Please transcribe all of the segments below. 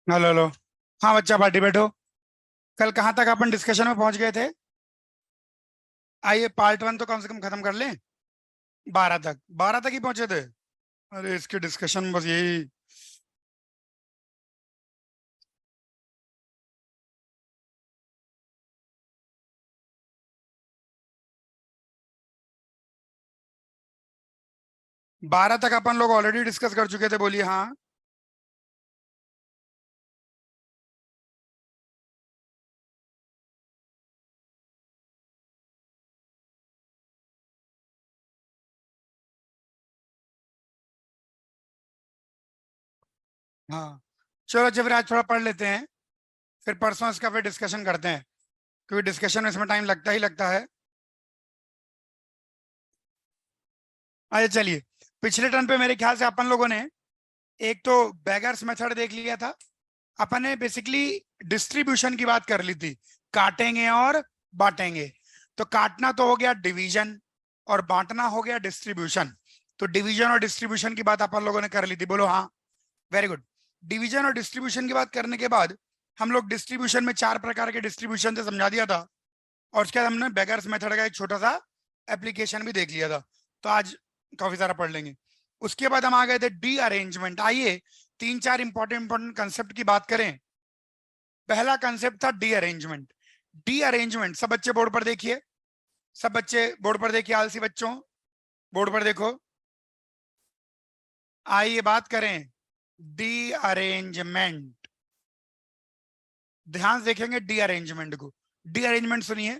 Hello hello. हाँ बच्चा party बैठो। कल कहाँ तक अपन डिस्कशन में पहुंच गए थे? आइए पार्ट वन तो कम से कम खत्म कर लें। 12 तक ही पहुंचे थे। अरे इसके डिस्कशन बस यही। 12 तक अपन लोग ऑलरेडी डिस्कस कर चुके थे, बोलिए हाँ। हाँ, चलो जब आज थोड़ा पढ़ लेते हैं, फिर परसों इसका फिर डिस्कशन करते हैं, क्योंकि डिस्कशन में इसमें टाइम लगता ही लगता है। आइए चलिए। पिछले टर्न पे मेरे ख्याल से अपन लोगों ने एक तो बैगर्स मेथड देख लिया था। अपन ने बेसिकली डिस्ट्रीब्यूशन की बात कर ली थी, काटेंगे और बांटेंगे। तो काटना तो हो गया डिवीजन, और बांटना हो गया डिस्ट्रीब्यूशन। तो डिवीजन और डिस्ट्रीब्यूशन की बात अपन लोगों ने कर ली थी, बोलो हाँ। Very good. डिवीजन और डिस्ट्रीब्यूशन की बात करने के बाद हम लोग डिस्ट्रीब्यूशन में 4 प्रकार के डिस्ट्रीब्यूशन से समझा दिया था, और उसके बाद हमने बेगर्स मेथड का एक छोटा सा एप्लीकेशन भी देख लिया था। तो आज काफी सारा पढ़ लेंगे। उसके बाद हम आ गए थे डी अरेंजमेंट। आइए 3-4 इंपॉर्टेंट कंसेप्ट की बात करें। पहला कंसेप्ट था डी अरेंजमेंट। डी अरेंजमेंट, सब बच्चे बोर्ड पर देखिए। सब बच्चे बोर्ड पर देखिए, आलसी बच्चों, बोर्ड पर देखो। आइए बात करें डी अरेंजमेंट। ध्यान से देखेंगे डी अरेंजमेंट को। डी अरेंजमेंट सुनिए।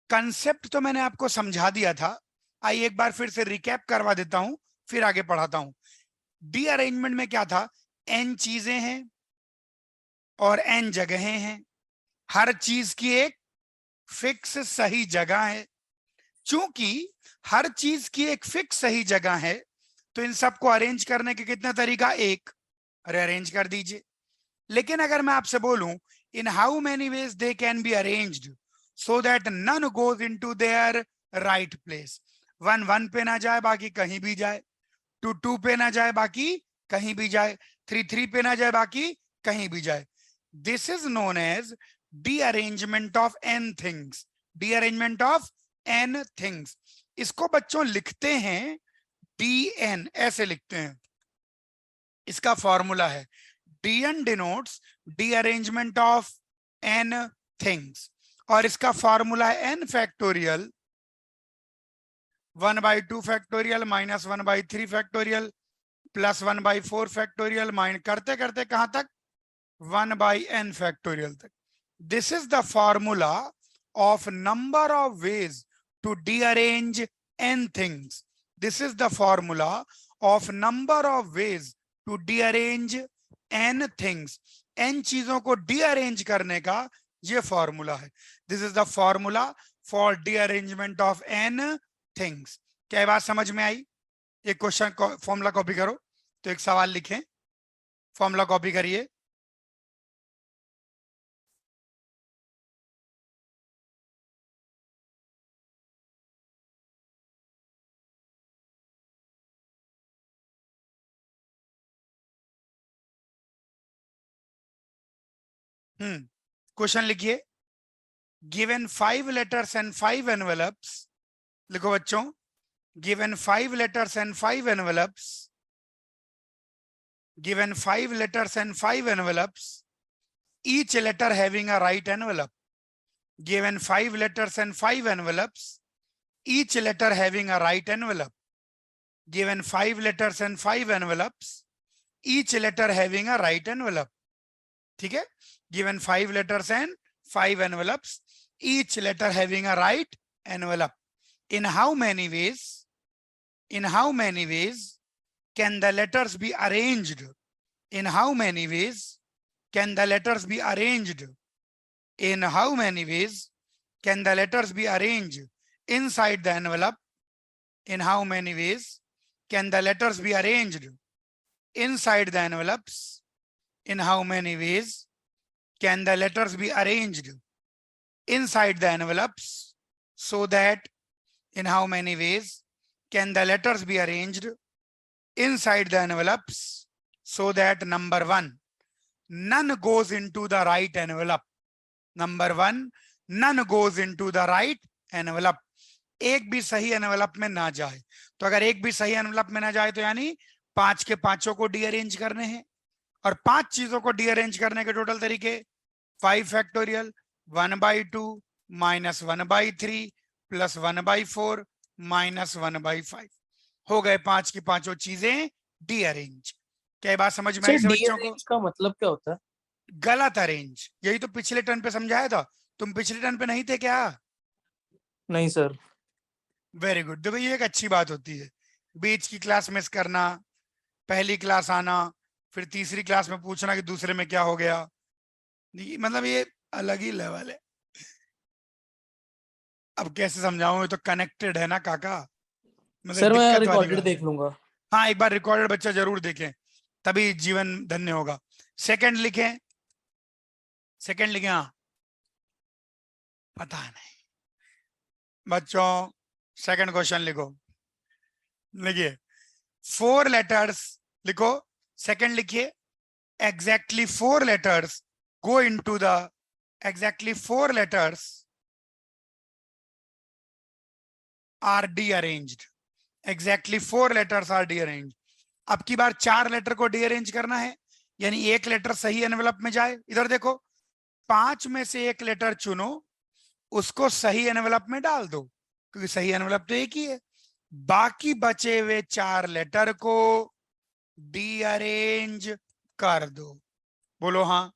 कंसेप्ट तो मैंने आपको समझा दिया था, आइए एक बार फिर से रिकैप करवा देता हूं, फिर आगे पढ़ाता हूं। डी अरेंजमेंट में क्या था? एन चीजें हैं और एन जगहें हैं। हर चीज की एक फिक्स सही जगह है। चूंकि हर चीज की एक फिक्स सही जगह है, तो इन सबको अरेंज करने के कितने तरीका? एक। अरे अरेंज कर दीजिए। लेकिन अगर मैं आपसे बोलूं in how many ways they can be arranged so that none goes into their right place. 1 1 पे ना जाए, बाकी कहीं भी जाए। 2 2 पे ना जाए, बाकी कहीं भी जाए। 3 3 पे ना जाए, बाकी कहीं भी जाए। This is known as the arrangement of n things. The arrangement of n things. इसको बच्चों लिखते हैं डी एन, ऐसे लिखते हैं। इसका फॉर्मूला है dn denotes D arrangement of n things, और इसका फॉर्मूला है n factorial 1/2 factorial minus 1/3 factorial plus 1/4 factorial minus करते करते कहां तक? 1/n फैक्टोरियल तक। This is the formula of number of ways to derange n things. This is the formula of number of ways to derange n things. n चीजों को derange करने का ये फॉर्मूला है। This is the formula for डीअरेंजमेंट of n things. क्या बात समझ में आई? एक क्वेश्चन फॉर्मूला कॉपी करो, तो एक सवाल लिखें, फॉर्मूला कॉपी करिए। क्वेश्चन लिखिए। गिवन 5 letters and 5 envelopes, लिखो बच्चों। Given 5 letters and 5 envelopes, given 5 letters and 5 envelopes, each letter having a right envelope. Given 5 letters and 5 envelopes, each letter having a right envelope. Given 5 letters and 5 envelopes, each letter having a right envelope. ठीक है? Given 5 letters and 5 envelopes, each letter having a right envelope. In how many ways? In how many ways can the letters be arranged? In how many ways can the letters be arranged? In how many ways can the letters be arranged inside the envelope? In how many ways can the letters be arranged inside the envelopes? In how many ways can the letters be arranged inside the envelopes? So that, in how many ways can the letters be arranged inside the envelopes? So that number 1. none goes into the right envelope. Number 1, none goes into the right envelope. एक भी सही envelope में ना जाए। तो अगर एक भी सही एनवेलप में ना जाए तो यानी 5 के पांचों को डीअरेंज करने हैं, और 5 चीजों को डीअरेंज करने के टोटल तरीके 5 फैक्टोरियल, 1/2 माइनस 1/3 प्लस 1/4 माइनस 1/5। हो गए 5 की पांचों चीजें डीअरेंज। क्या ये बात समझ में आई सर सब बच्चों को? डीअरेंज का मतलब क्या होता है? गलत अरेंज। यही तो पिछले टर्न पे समझाया था। तुम पिछले टर्न पे नहीं थे क्या? नहीं सर। Very good. देखो ये एक अच्छी बात होती है, बीच की क्लास मिस करना, पहली क्लास आना, फिर तीसरी क्लास में पूछना कि दूसरे में क्या हो गया। मतलब ये अलग ही लेवल है। अब कैसे समझाऊं, ये तो कनेक्टेड है ना काका, मतलब सर मैं दिक्कत वाली रिकॉर्डेड बात है। देख लूंगा। हाँ, एक बार रिकॉर्डेड बच्चा जरूर देखें, तभी जीवन धन्य होगा। सेकंड लिखें, सेकंड लिखें। हाँ, पता नहीं बच्चों, सेकंड क्वेश्चन लिखो। लिखिए 4 लेटर्स, लिखो सेकंड लिखिए। Exactly 4 letters go into the, exactly 4 letters are dearranged. Exactly 4 letters are dearranged. अब की बार 4 लेटर को डीअरेंज करना है, यानी एक लेटर सही एनवेलप में जाए। इधर देखो, 5 में से एक लेटर चुनो, उसको सही एनवेलप में डाल दो, क्योंकि सही एनवेलप तो एक ही है। बाकी बचे हुए 4 लेटर को डीअरेंज कर दो। बोलो हाँ।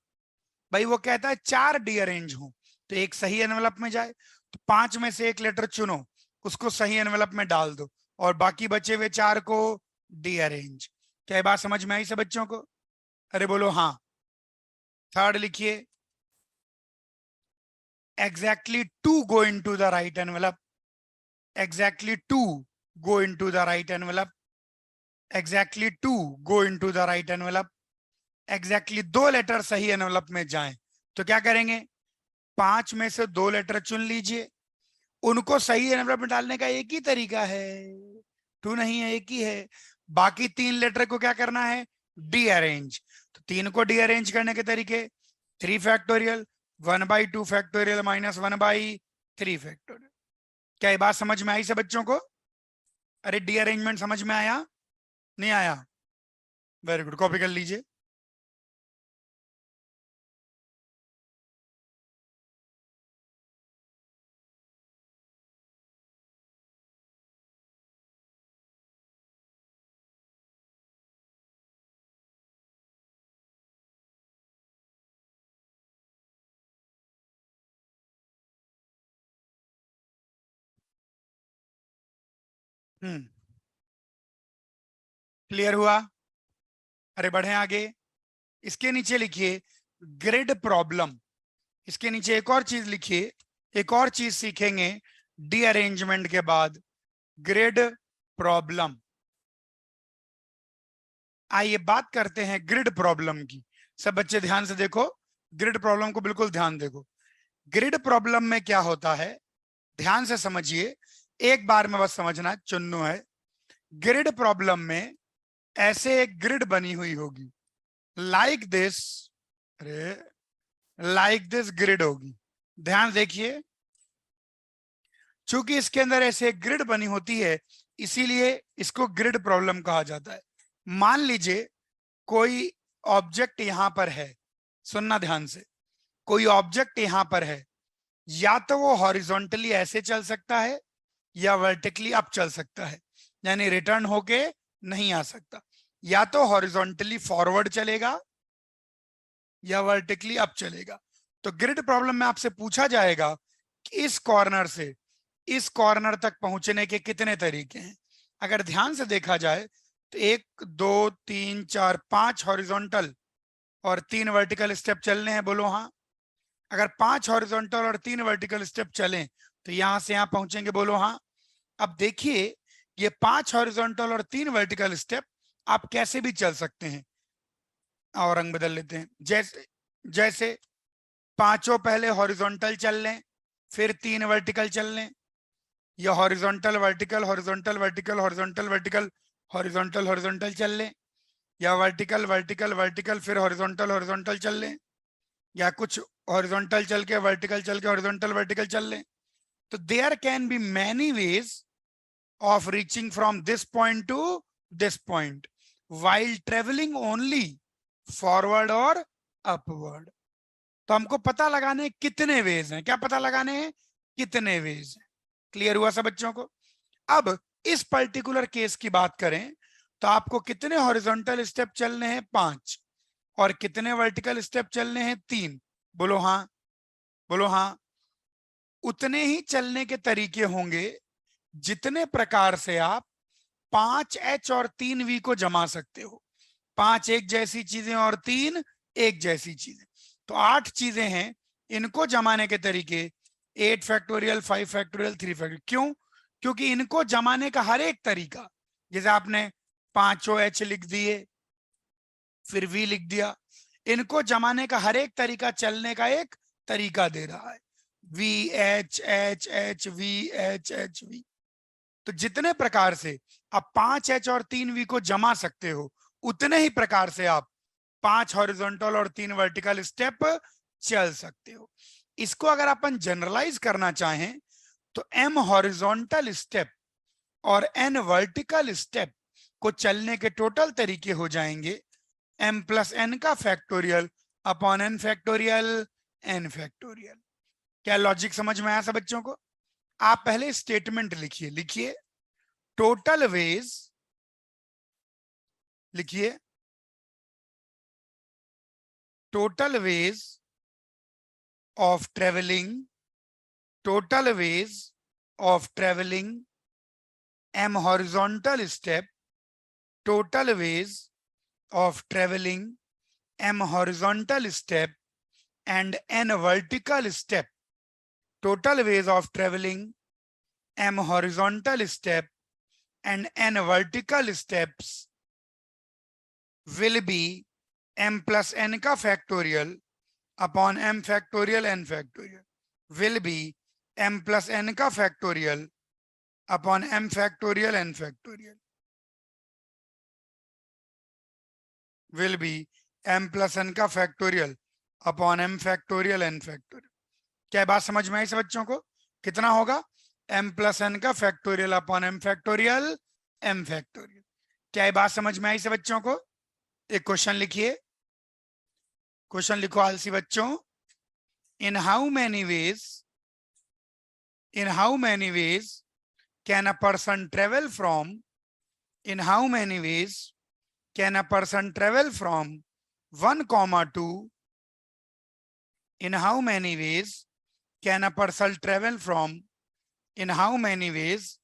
भाई वो कहता है 4 डीअरेंज हो, तो एक सही एनवेलप में जाए, तो 5 में से एक लेटर चुनो, उसको सही एनवेलप में डाल दो, और बाकी बचे हुए 4 को डीअरेंज। क्या ये बात समझ में आई सब बच्चों को? अरे बोलो हाँ। थर्ड लिखिए, exactly 2 go into the right envelope. Exactly 2 go into the right envelope. Exactly 2 go into the right envelope. Exactly 2 letter सही एनवेलप में जाएं, तो क्या करेंगे? 5 में से 2 लेटर चुन लीजिए, उनको सही एनवेलप में डालने का एक ही तरीका है, 2 नहीं है, एक ही है। बाकी 3 लेटर को क्या करना है? डीअरेंज। तो 3 को डीअरेंज करने के तरीके 3 फैक्टोरियल, 1/2 फैक्टोरियल माइनस 1/3 फैक्टोरियल। क्या ये बात समझ में आई सब बच्चों को? अरे डीअरेंजमेंट समझ में आया? नहीं आया? वेरी गुड, कॉपी कर लीजिए। क्लियर हुआ? अरे बढ़े आगे। इसके नीचे लिखिए ग्रिड प्रॉब्लम। इसके नीचे एक और चीज लिखिए, एक और चीज सीखेंगे डीअरेंजमेंट के बाद, ग्रिड प्रॉब्लम। आइए बात करते हैं ग्रिड प्रॉब्लम की। सब बच्चे ध्यान से देखो, ग्रिड प्रॉब्लम को बिल्कुल ध्यान देखो। ग्रिड प्रॉब्लम में क्या होता है, ध्यान से समझिए, एक बार में बस समझना, चुन्नू है। ग्रिड प्रॉब्लम में ऐसे एक ग्रिड बनी हुई होगी, लाइक दिस। अरे लाइक दिस ग्रिड होगी। ध्यान देखिए, चूंकि इसके अंदर ऐसे ग्रिड बनी होती है, इसीलिए इसको ग्रिड प्रॉब्लम कहा जाता है। मान लीजिए कोई ऑब्जेक्ट यहां पर है, सुनना ध्यान से, कोई ऑब्जेक्ट यहां पर है, या तो वो हॉरिजॉन्टली ऐसे चल सकता है या वर्टिकली अप चल सकता है, यानी रिटर्न होके नहीं आ सकता। या तो हॉरिजॉन्टली फॉरवर्ड चलेगा या वर्टिकली अप चलेगा। तो ग्रिड प्रॉब्लम में आपसे पूछा जाएगा कि इस कॉर्नर से इस कॉर्नर तक पहुंचने के कितने तरीके हैं। अगर ध्यान से देखा जाए तो 1 2 3 4 5 हॉरिजॉन्टल और 3 वर्टिकल स्टेप चलने हैं। बोलो हाँ। अगर 5 हॉरिजॉन्टल और 3 वर्टिकल स्टेप चलें तो यहां से यहां पहुंचेंगे। बोलो हाँ। अब देखिए, ये 5 हॉरिजॉन्टल और 3 वर्टिकल स्टेप आप कैसे भी चल सकते हैं। और रंग बदल लेते हैं। जैसे जैसे पांचों पहले हॉरिजॉन्टल चल लें, फिर 3 वर्टिकल चल लें, या horizontal vertical horizontal vertical horizontal vertical horizontal horizontal चल लें, या वर्टिकल वर्टिकल वर्टिकल फिर हॉरिजॉन्टल हॉरिजॉन्टल चल लें, या कुछ हॉरिजॉन्टल चल के वर्टिकल चल के हॉरिजॉन्टल वर्टिकल चल लें। तो there can be many ways of reaching from this point to this point while traveling only forward और upward। तो हमको पता लगाने कितने वेज हैं, क्या पता लगाने हैं, कितने वेज हैं। क्लियर हुआ सब बच्चों को? अब इस पर्टिकुलर केस की बात करें तो आपको कितने हॉरिजॉन्टल स्टेप चलने हैं, 5, और कितने वर्टिकल स्टेप चलने हैं, 3। बोलो हाँ, बोलो हाँ। उतने ही चलने के तरीके होंगे जितने प्रकार से आप 5H और 3V को जमा सकते हो। 5 एक जैसी चीजें और 3 एक जैसी चीजें, तो 8 चीजें हैं। इनको जमाने के तरीके 8 फैक्टोरियल, 5 फैक्टोरियल, 3 फैक्टोरियल। क्यों? क्योंकि इनको जमाने का हर एक तरीका, जैसे आपने 5 H लिख दिए फिर V लिख दिया, इनको जमाने का हर एक तरीका चलने का एक तरीका दे रहा है, VH H H V H H V। तो जितने प्रकार से आप 5H और 3V को जमा सकते हो, उतने ही प्रकार से आप 5 हॉरिजॉन्टल और 3 वर्टिकल स्टेप चल सकते हो। इसको अगर अपन जनरलाइज करना चाहें तो M हॉरिजॉन्टल स्टेप और N वर्टिकल स्टेप को चलने के टोटल तरीके हो जाएंगे M प्लस N का factorial upon N factorial N factorial. क्या लॉजिक समझ में आया सब बच्चों को? आप पहले स्टेटमेंट लिखिए, लिखिए टोटल वेज, लिखिए total ways of travelling, total ways of travelling M horizontal step, total ways of traveling M horizontal step and N vertical step, total ways of traveling M horizontal step and N vertical steps will be M plus N का factorial upon M factorial N factorial, will be M plus N का factorial upon M factorial N factorial, will be M plus N का factorial upon M factorial N factorial। क्या बात समझ में आई सब बच्चों को? कितना होगा? M plus N का factorial upon M factorial M factorial. क्या बात समझ में आई सब बच्चों को? एक क्वेश्चन लिखिए, क्वेश्चन लिखो आलसी बच्चों। In how many ways, in how many ways can a person travel from, in how many ways can a person travel from 1,2, in how many ways can a person travel from, in how many ways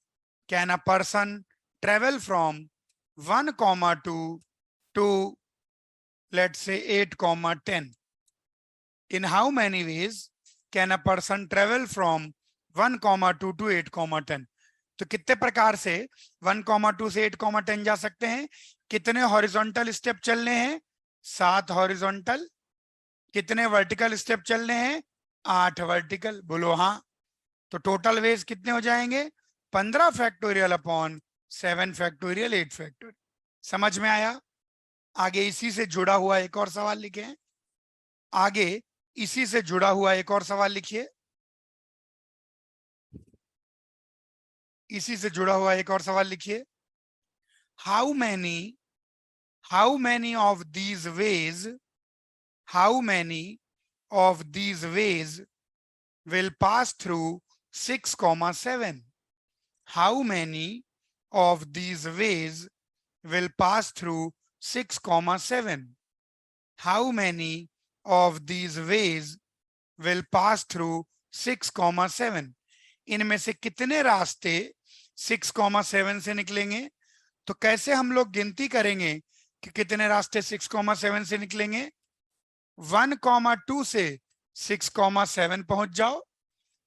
can a person travel from 1,2 to, let's say, 8,10? In how many ways can a person travel from 1,2 to 8,10? तो कितने प्रकार से 1,2 से 8,10 जा सकते हैं? कितने horizontal step चलने हैं? 7 हॉरिजॉन्टल। कितने वर्टिकल स्टेप चलने हैं? 8 वर्टिकल। बोलो हाँ। तो टोटल वेज कितने हो जाएंगे? 15 फैक्टोरियल अपॉन 7 फैक्टोरियल 8 फैक्टोरियल। समझ में आया? आगे इसी से जुड़ा हुआ एक और सवाल लिखे, आगे इसी से जुड़ा हुआ एक और सवाल लिखिए, इसी से जुड़ा हुआ एक और सवाल लिखिए। How many of these veg, how many of these ways will pass through 6,7? How many of these ways will pass through 6,7? How many of these ways will pass through 6,7? इनमें से कितने रास्ते 6,7 से निकलेंगे? तो कैसे हम लोग गिनती करेंगे कि कितने रास्ते 6,7 से निकलेंगे? 1,2 से 6,7 पहुंच जाओ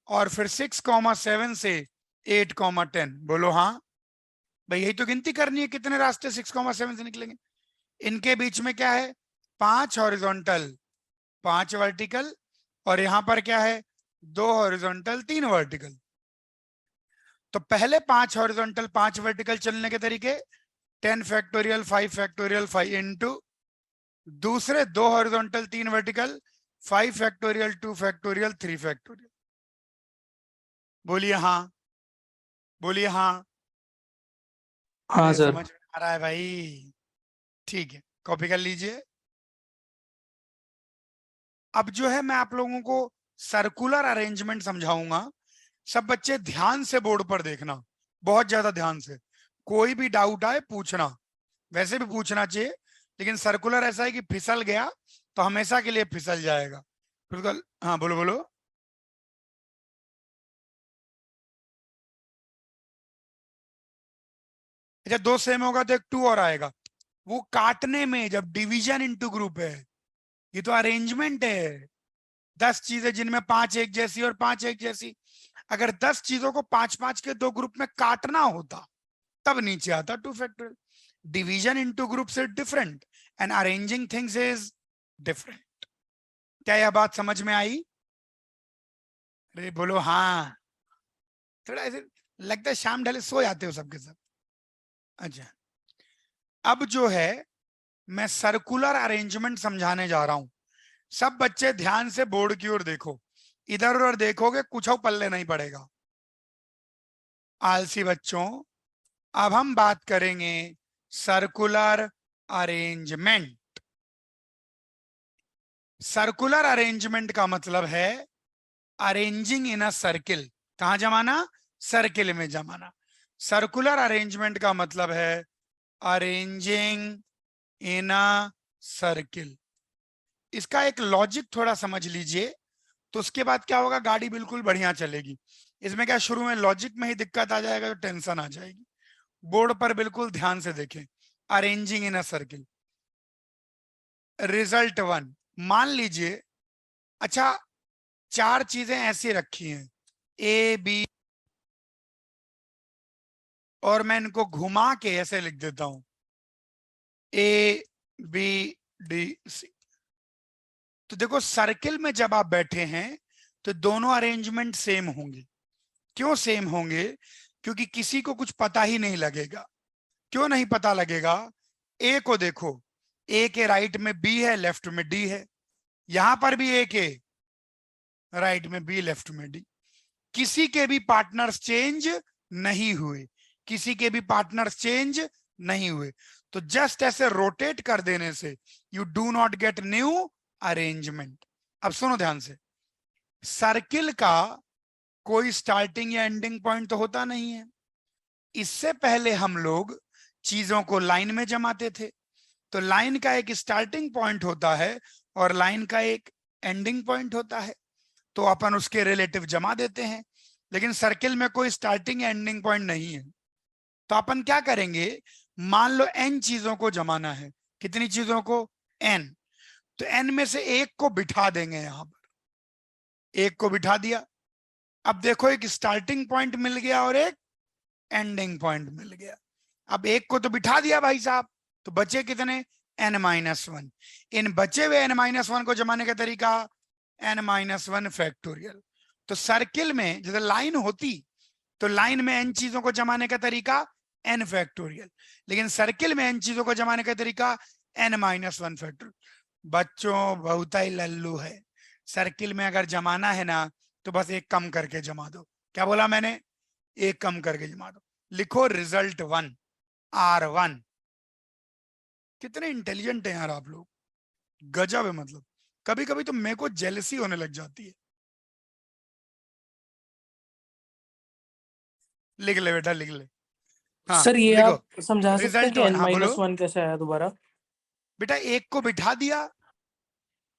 और फिर 6,7 से 8,10। बोलो हाँ भाई, यही तो गिनती करनी है, कितने रास्ते 6,7 से निकलेंगे। इनके बीच में क्या है? 5 हॉरिजॉन्टल 5 वर्टिकल, और यहां पर क्या है? 2 हॉरिजॉन्टल 3 वर्टिकल। तो पहले 5 हॉरिजॉन्टल 5 वर्टिकल चलने के तरीके, 10 फैक्टोरियल 5 फैक्टोरियल 5 इंटू दूसरे 2 horizontal 3 vertical 5 factorial 2 factorial 3 factorial. बोलिए हाँ, बोलिए हाँ। हाँ अरे सर। समझ में आ रहा है भाई, ठीक है, कॉपी कर लीजिए। अब जो है मैं आप लोगों को सर्कुलर अरेंजमेंट समझाऊंगा। सब बच्चे ध्यान से बोर्ड पर देखना, बहुत ज्यादा ध्यान से। कोई भी डाउट आए पूछना, वैसे भी पूछना चाहिए, लेकिन सर्कुलर ऐसा है कि फिसल गया तो हमेशा के लिए फिसल जाएगा। बिल्कुल हाँ, बोलो बोलो। अच्छा, 2 सेम होगा तो एक 2 और आएगा। वो काटने में, जब डिवीजन इनटू ग्रुप है, ये तो अरेंजमेंट है। 10 चीजें जिनमें 5 एक जैसी और 5 एक जैसी। अगर 10 चीजों को 5-5 के 2 ग्रुप में काटना होता तब नीचे आता 2 फैक्टोरियल। डिवीजन इनटू ग्रुप से different and arranging things is different. क्या यह बात समझ में आई? अरे बोलो हाँ। थोड़ा ऐसे लगता है शाम ढले सो जाते हो सबके सब। अच्छा, अब जो है मैं सर्कुलर अरेंजमेंट समझाने जा रहा हूं। सब बच्चे ध्यान से बोर्ड की ओर देखो, इधर उधर देखोगे कुछ पल्ले नहीं पड़ेगा। आलसी बच्चों, अब हम बात करेंगे सर्कुलर अरेंजमेंट। सर्कुलर अरेंजमेंट का मतलब है अरेंजिंग इन अ सर्किल। कहां जमाना? सर्किल में जमाना। सर्कुलर अरेंजमेंट का मतलब है अरेंजिंग इन अ सर्किल। इसका एक लॉजिक थोड़ा समझ लीजिए, तो उसके बाद क्या होगा, गाड़ी बिल्कुल बढ़िया चलेगी। इसमें क्या शुरू में लॉजिक में ही दिक्कत आ जाएगा तो टेंशन आ जाएगी। बोर्ड पर बिल्कुल ध्यान से देखें। Arranging in a circle, result 1। मान लीजिए, अच्छा, 4 चीजें ऐसी रखी हैं, ए बी, और मैं इनको घुमा के ऐसे लिख देता हूं, ए बी डी सी। तो देखो, सर्किल में जब आप बैठे हैं तो दोनों अरेंजमेंट सेम होंगे। क्यों सेम होंगे? क्योंकि किसी को कुछ पता ही नहीं लगेगा। क्यों नहीं पता लगेगा? ए को देखो, ए के राइट में बी है, लेफ्ट में डी है। यहां पर भी ए के राइट में बी, लेफ्ट में डी। किसी के भी पार्टनर्स चेंज नहीं हुए, किसी के भी पार्टनर्स चेंज नहीं हुए। तो जस्ट ऐसे रोटेट कर देने से you do not get new arrangement. अब सुनो ध्यान से, सर्किल का कोई स्टार्टिंग या एंडिंग पॉइंट तो होता नहीं है। इससे पहले हम लोग चीजों को लाइन में जमाते थे, तो लाइन का एक स्टार्टिंग पॉइंट होता है और लाइन का एक एंडिंग पॉइंट होता है, तो अपन उसके रिलेटिव जमा देते हैं। लेकिन सर्किल में कोई स्टार्टिंग एंडिंग पॉइंट नहीं है, तो अपन क्या करेंगे, मान लो n चीजों को जमाना है। कितनी चीजों को? n। तो n में से एक को बिठा देंगे, यहां पर एक को बिठा दिया। अब देखो, एक स्टार्टिंग पॉइंट मिल गया और एक एंडिंग पॉइंट मिल गया। अब एक को तो बिठा दिया भाई साहब, तो बचे कितने? n-1। इन बचे हुए n-1 को जमाने का तरीका n-1 फैक्टोरियल। तो सर्किल में जैसे लाइन होती तो लाइन में n चीजों को जमाने का तरीका n फैक्टोरियल, लेकिन सर्किल में n चीजों को जमाने का तरीका n-1 फैक्टोरियल। बच्चों बहुत ही लल्लू है। सर्किल में अगर जमाना है ना तो बस एक कम करके जमा दो। क्या बोला मैंने? एक कम करके जमा दो। लिखो रिजल्ट 1, R1। कितने इंटेलिजेंट हैं यार आप लोग, गजब है। मतलब कभी कभी तो मेरे को जेलसी होने लग जाती है। लिख ले बेटा, लिख ले। हाँ, सर ये लिखो आप समझा सकते हैं रिजल्ट कि 1। n हाँ बोलो माइनस वन कैसे आया दोबारा? बेटा, एक को बिठा दिया,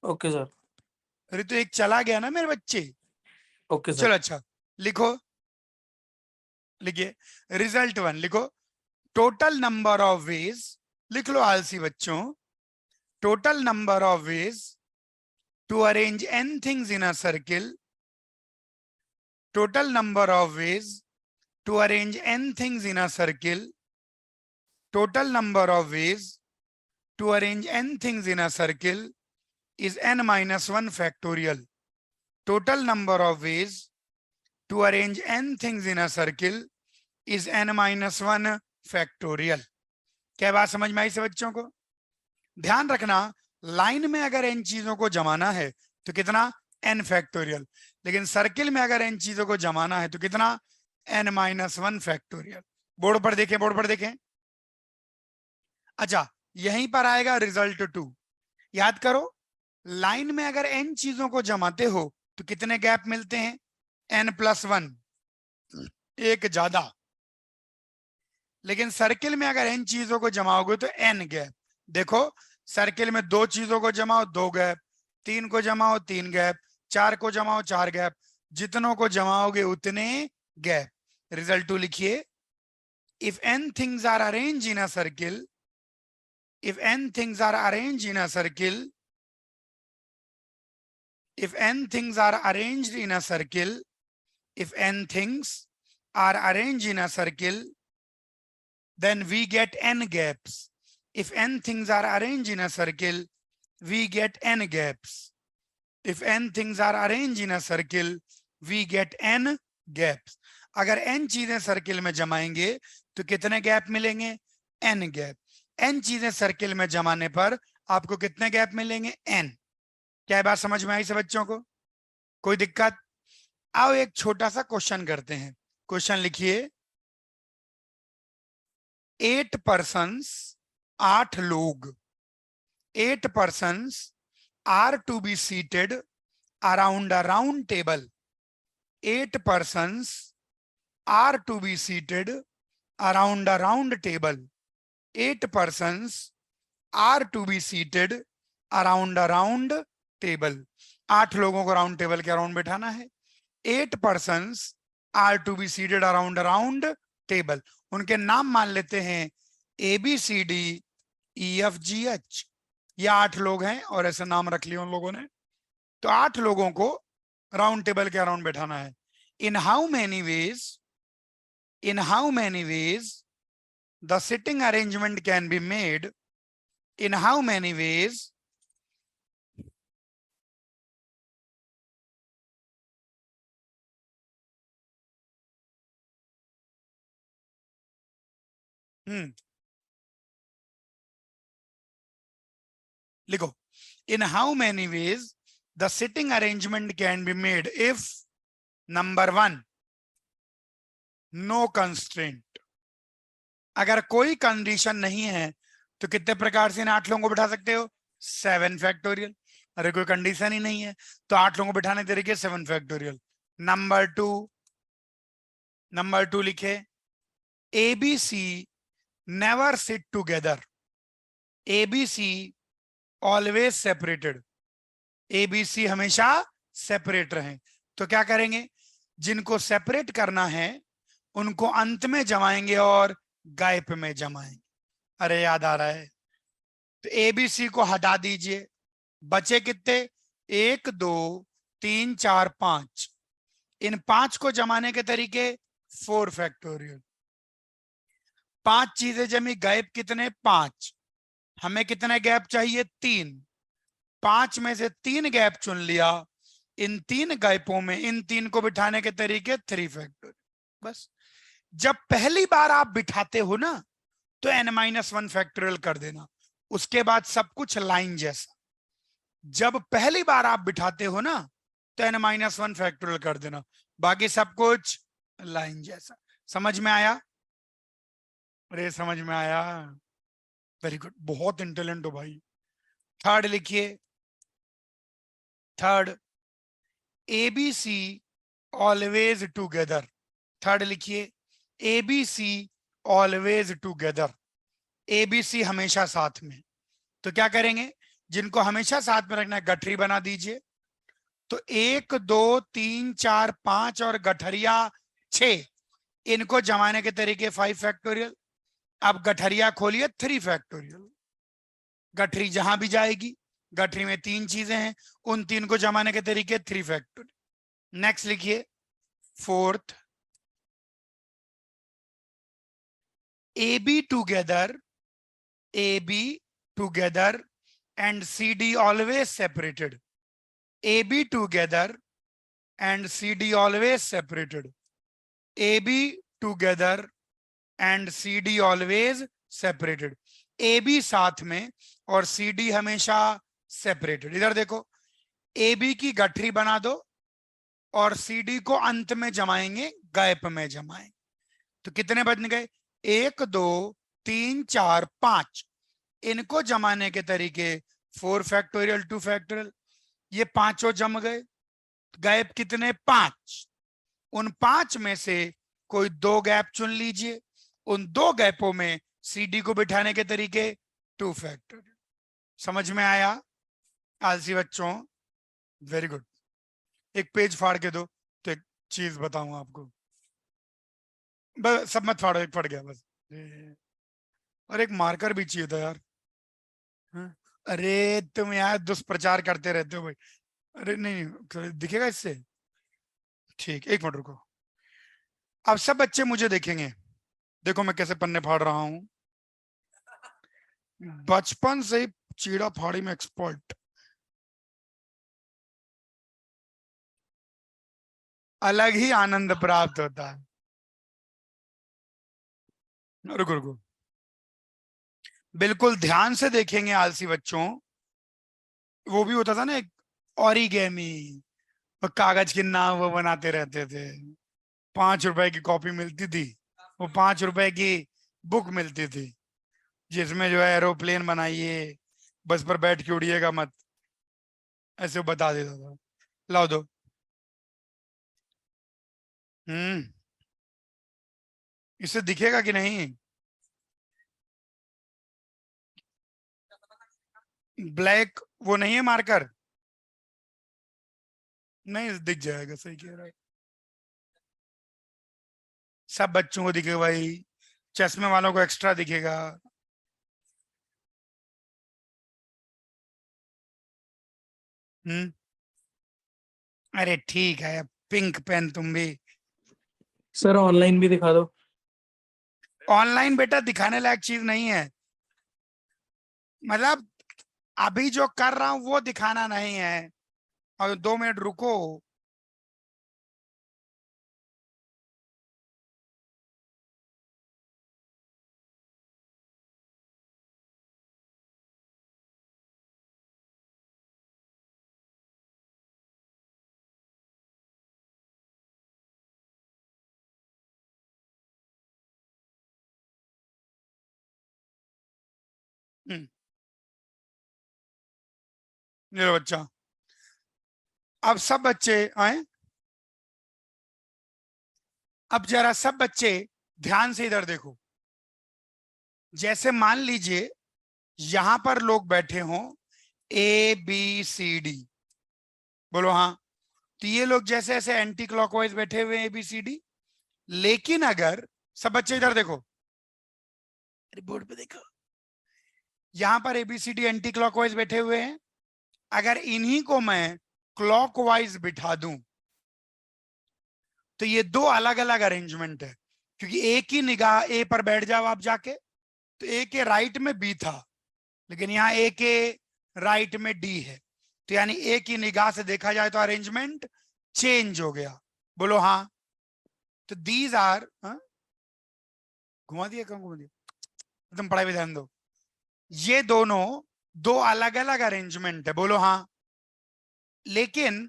ओके सर। अरे तो एक चला गया ना मेरे बच्चे। Okay sir. चलो अच्छा, लिखो, लिखिए रिजल्ट 1। लिखो टोटल नंबर ऑफ वेज, लिख लो आलसी बच्चों, total number of ways to arrange n things in a circle, total number of ways to arrange n things in a circle, total number of ways to arrange n things in a circle is n-1 factorial. Total number of ways to arrange n things in a circle is n-1 factorial. क्या बात समझ में आई से बच्चों को? ध्यान रखना, line में अगर n चीजों को जमाना है तो कितना, n फैक्टोरियल, लेकिन सर्किल में अगर n चीजों को जमाना है तो कितना, n-1 फैक्टोरियल। बोर्ड पर देखें, बोर्ड पर देखें। अच्छा, यहीं पर आएगा रिजल्ट 2। याद करो, लाइन में अगर n चीजों को जमाते हो तो कितने गैप मिलते हैं, n+1, एक ज्यादा। लेकिन सर्किल में अगर n चीजों को जमाओगे तो n गैप। देखो, सर्किल में 2 चीजों को जमाओ 2 गैप, 3 को जमाओ 3 गैप, 4 को जमाओ 4 गैप, जितनों को जमाओगे उतने गैप। रिजल्ट 2 लिखिए। If n things are arrange in a circle, if n things are arranged in a circle, if n things are arranged in a circle, if n things are arranged in a circle, then we get n gaps. If n things are arranged in a circle, we get n gaps. If n things are arranged in a circle, we get n gaps. अगर n चीजें circle में जमाएंगे तो कितने gap मिलेंगे, n gap. n चीजें circle में जमाने पर आपको कितने गैप मिलेंगे, n। क्या बात समझ में आई से बच्चों को? कोई दिक्कत? आओ एक छोटा सा क्वेश्चन करते हैं। क्वेश्चन लिखिए। 8 persons, 8 लोग, 8 persons are to be seated around a round table. 8 persons are to be seated around a round table. 8 persons are to be seated around a round table. 8 लोगों को राउंड टेबल के around बैठाना है। 8 persons are to be seated around a round table. उनके नाम मान लेते हैं ABCDEFGH। ये 8 लोग हैं और ऐसे नाम रख लिए उन लोगों ने। तो 8 लोगों को राउंड टेबल के अराउंड बैठाना है। In how many ways the sitting arrangement can be made? In how many ways लिखो, in how many ways the sitting arrangement can be made if number 1, no constraint। अगर कोई condition नहीं है तो कितने प्रकार से इन 8 लोगों को बिठा सकते हो, 7 फैक्टोरियल। अरे कोई कंडीशन ही नहीं है तो 8 लोगों को बिठाने के तरीके 7 फैक्टोरियल। नंबर 2 लिखे, ABC never sit together, ABC always separated। ABC हमेशा सेपरेट रहे। तो क्या करेंगे, जिनको सेपरेट करना है उनको अंत में जमाएंगे और गैप में जमाएंगे। अरे याद आ रहा है, तो ABC को हटा दीजिए, बचे कितने, 1 2 3 4 5। इन 5 को जमाने के तरीके 4 फैक्टोरियल। 5 चीजें जमी, गैप कितने, 5। हमें कितने गैप चाहिए, 3। 5 में से 3 गैप चुन लिया। इन 3 गैपों में इन 3 को बिठाने के तरीके 3 फैक्टोरियल। बस जब पहली बार आप बिठाते हो ना तो n-1 फैक्टोरियल कर देना, उसके बाद सब कुछ लाइन जैसा। जब पहली बार आप बिठाते हो ना तो n-1 फैक्टोरियल कर देना, बाकी सब कुछ लाइन जैसा। समझ में आया? अरे समझ में आया, वेरी गुड, बहुत इंटेलिजेंट हो भाई। थर्ड लिखिए, third, ABC always together. Third लिखिए, ABC ऑलवेज टुगेदर। ABC हमेशा साथ में। तो क्या करेंगे, जिनको हमेशा साथ में रखना है गठरी बना दीजिए। तो 1 2 3 4 5 और गठरिया 6, इनको जमाने के तरीके 5 फैक्टोरियल। अब गठरिया खोलिए 3 फैक्टोरियल। गठरी जहां भी जाएगी, गठरी में 3 चीजें हैं, उन 3 को जमाने के तरीके 3 फैक्टोरियल। नेक्स्ट लिखिए, fourth, AB together and CD always separated। AB together and CD always separated। AB together and CD always separated, A B साथ में और सी डी हमेशा सेपरेटेड। इधर देखो, ए बी की गठरी बना दो और सी डी को अंत में जमाएंगे, गैप में जमाएंगे। तो कितने बन गए? 1 2 3 4 5। इनको जमाने के तरीके 4 फैक्टोरियल 2 फैक्टोरियल, ये पांचों जम गए। गैप कितने? 5। उन 5 में से कोई 2 गैप चुन लीजिए। उन 2 गैपों में सीडी को बिठाने के तरीके 2 फैक्टोरियल। समझ में आया आलसी बच्चों? Very good. एक पेज फाड़ के दो तो एक चीज बताऊंगा आपको। बस सब मत फाड़ो, एक फट गया बस। और एक मार्कर भी चाहिए था यार। हाँ? अरे तुम यार दुष्प्रचार करते रहते हो भाई। अरे नहीं दिखेगा इससे? ठीक, एक मिनट रुको। अब सब बच्चे मुझे देखेंगे। देखो मैं कैसे पन्ने फाड़ रहा हूं। बचपन से ही चीड़ा फाड़ी में एक्सपर्ट। अलग ही आनंद प्राप्त होता है। रुको रुको, बिल्कुल ध्यान से देखेंगे आलसी बच्चों। वो भी होता था ना एक ओरिगेमी, वो कागज की नाव वो बनाते रहते थे। 5 रुपए की कॉपी मिलती थी, वो 5 रुपए की बुक मिलती थी, जिसमें जो है एरोप्लेन बनाइए, बस पर बैठ के उड़िएगा मत, ऐसे वो बता देता था। लाओ दो। इससे दिखेगा कि नहीं? ब्लैक वो नहीं है मार्कर? नहीं दिख जाएगा, सही कह रहा है। सब बच्चों को दिखेगा भाई, चश्मे वालों को एक्स्ट्रा दिखेगा। हम्म अरे ठीक है, पिंक पेन तुम भी। सर ऑनलाइन भी दिखा दो। ऑनलाइन बेटा दिखाने लायक चीज नहीं है। मतलब अभी जो कर रहा हूं वो दिखाना नहीं है। और 2 मिनट रुको। हम्म, ये लो बच्चा। अब सब बच्चे आए। अब जरा सब बच्चे ध्यान से इधर देखो। जैसे मान लीजिए यहां पर लोग बैठे हों, ए बी सी डी। बोलो हाँ। तो ये लोग जैसे ऐसे एंटी क्लॉकवाइज बैठे हुए हैं, ए बी सी डी। लेकिन अगर सब बच्चे इधर देखो, अरे बोर्ड पे देखो, यहां पर एबीसीडी एंटी क्लॉकवाइज बैठे हुए हैं। अगर इन्हीं को मैं क्लॉकवाइज बिठा दूं तो ये 2 अलग अलग अरेंजमेंट है, क्योंकि एक ही निगाह ए पर बैठ जाओ आप जाके, तो ए के राइट में बी था, लेकिन यहाँ ए के राइट में डी है। तो यानी ए की निगाह से देखा जाए तो अरेंजमेंट चेंज हो गया। बोलो हाँ। तो दीज आर, घुमा दिया, कौन घुमा दिया? तुम पढ़ाई पे ध्यान दो। ये दोनों 2 अलग अलग अरेंजमेंट है। बोलो हाँ। लेकिन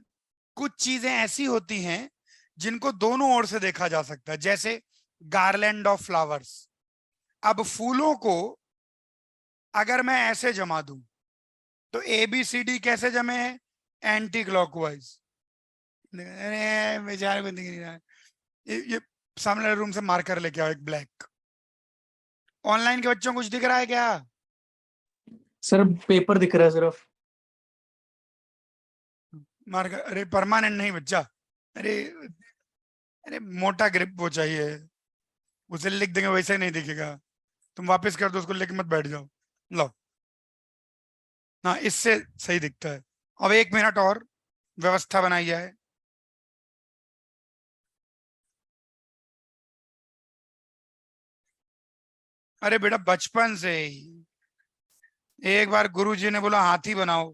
कुछ चीजें ऐसी होती हैं जिनको दोनों ओर से देखा जा सकता है, जैसे गार्लैंड ऑफ फ्लावर्स। अब फूलों को अगर मैं ऐसे जमा दूं तो ए बी सी डी कैसे जमे हैं? Anti clockwise. अरे बेचारे को दिख नहीं रहा है। ये सामने वाले रूम से मार्कर लेके आओ एक ब्लैक। ऑनलाइन के बच्चों को कुछ दिख रहा है क्या? सर पेपर दिख रहा है सिर्फ। मार्कर? अरे परमानेंट नहीं बच्चा। अरे अरे मोटा ग्रिप वो चाहिए, उसे लिख देंगे वैसे ही नहीं दिखेगा। तुम वापस कर दो उसको, लेके मत बैठ जाओ। लो, हाँ इससे सही दिखता है। अब 1 मिनट और व्यवस्था बनाई जाए। अरे बेटा बचपन से ही एक बार गुरुजी ने बोला हाथी बनाओ।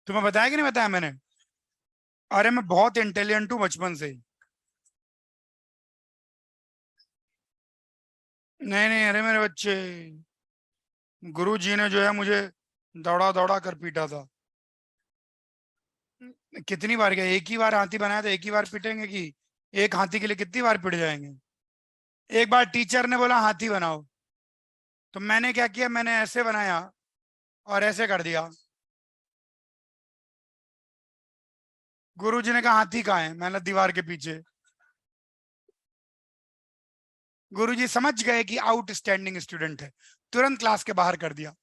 तुम्हें बताया कि नहीं बताया मैंने? अरे मैं बहुत इंटेलिजेंट हूँ बचपन से ही। नहीं नहीं, अरे मेरे बच्चे, गुरुजी ने जो है मुझे दौड़ा दौड़ा कर पीटा था। कितनी बार गया, एक ही बार हाथी बनाया तो एक ही बार पीटेंगे कि एक हाथी के लिए कितनी बार पिट जाएंगे? एक बार टीचर ने बोला हाथी बनाओ, तो मैंने क्या किया, मैंने ऐसे बनाया और ऐसे कर दिया। गुरुजी ने कहा हाथी कहाँ है, मैंने दीवार के पीछे। गुरुजी समझ गए कि आउटस्टैंडिंग स्टूडेंट है, तुरंत क्लास के बाहर कर दिया,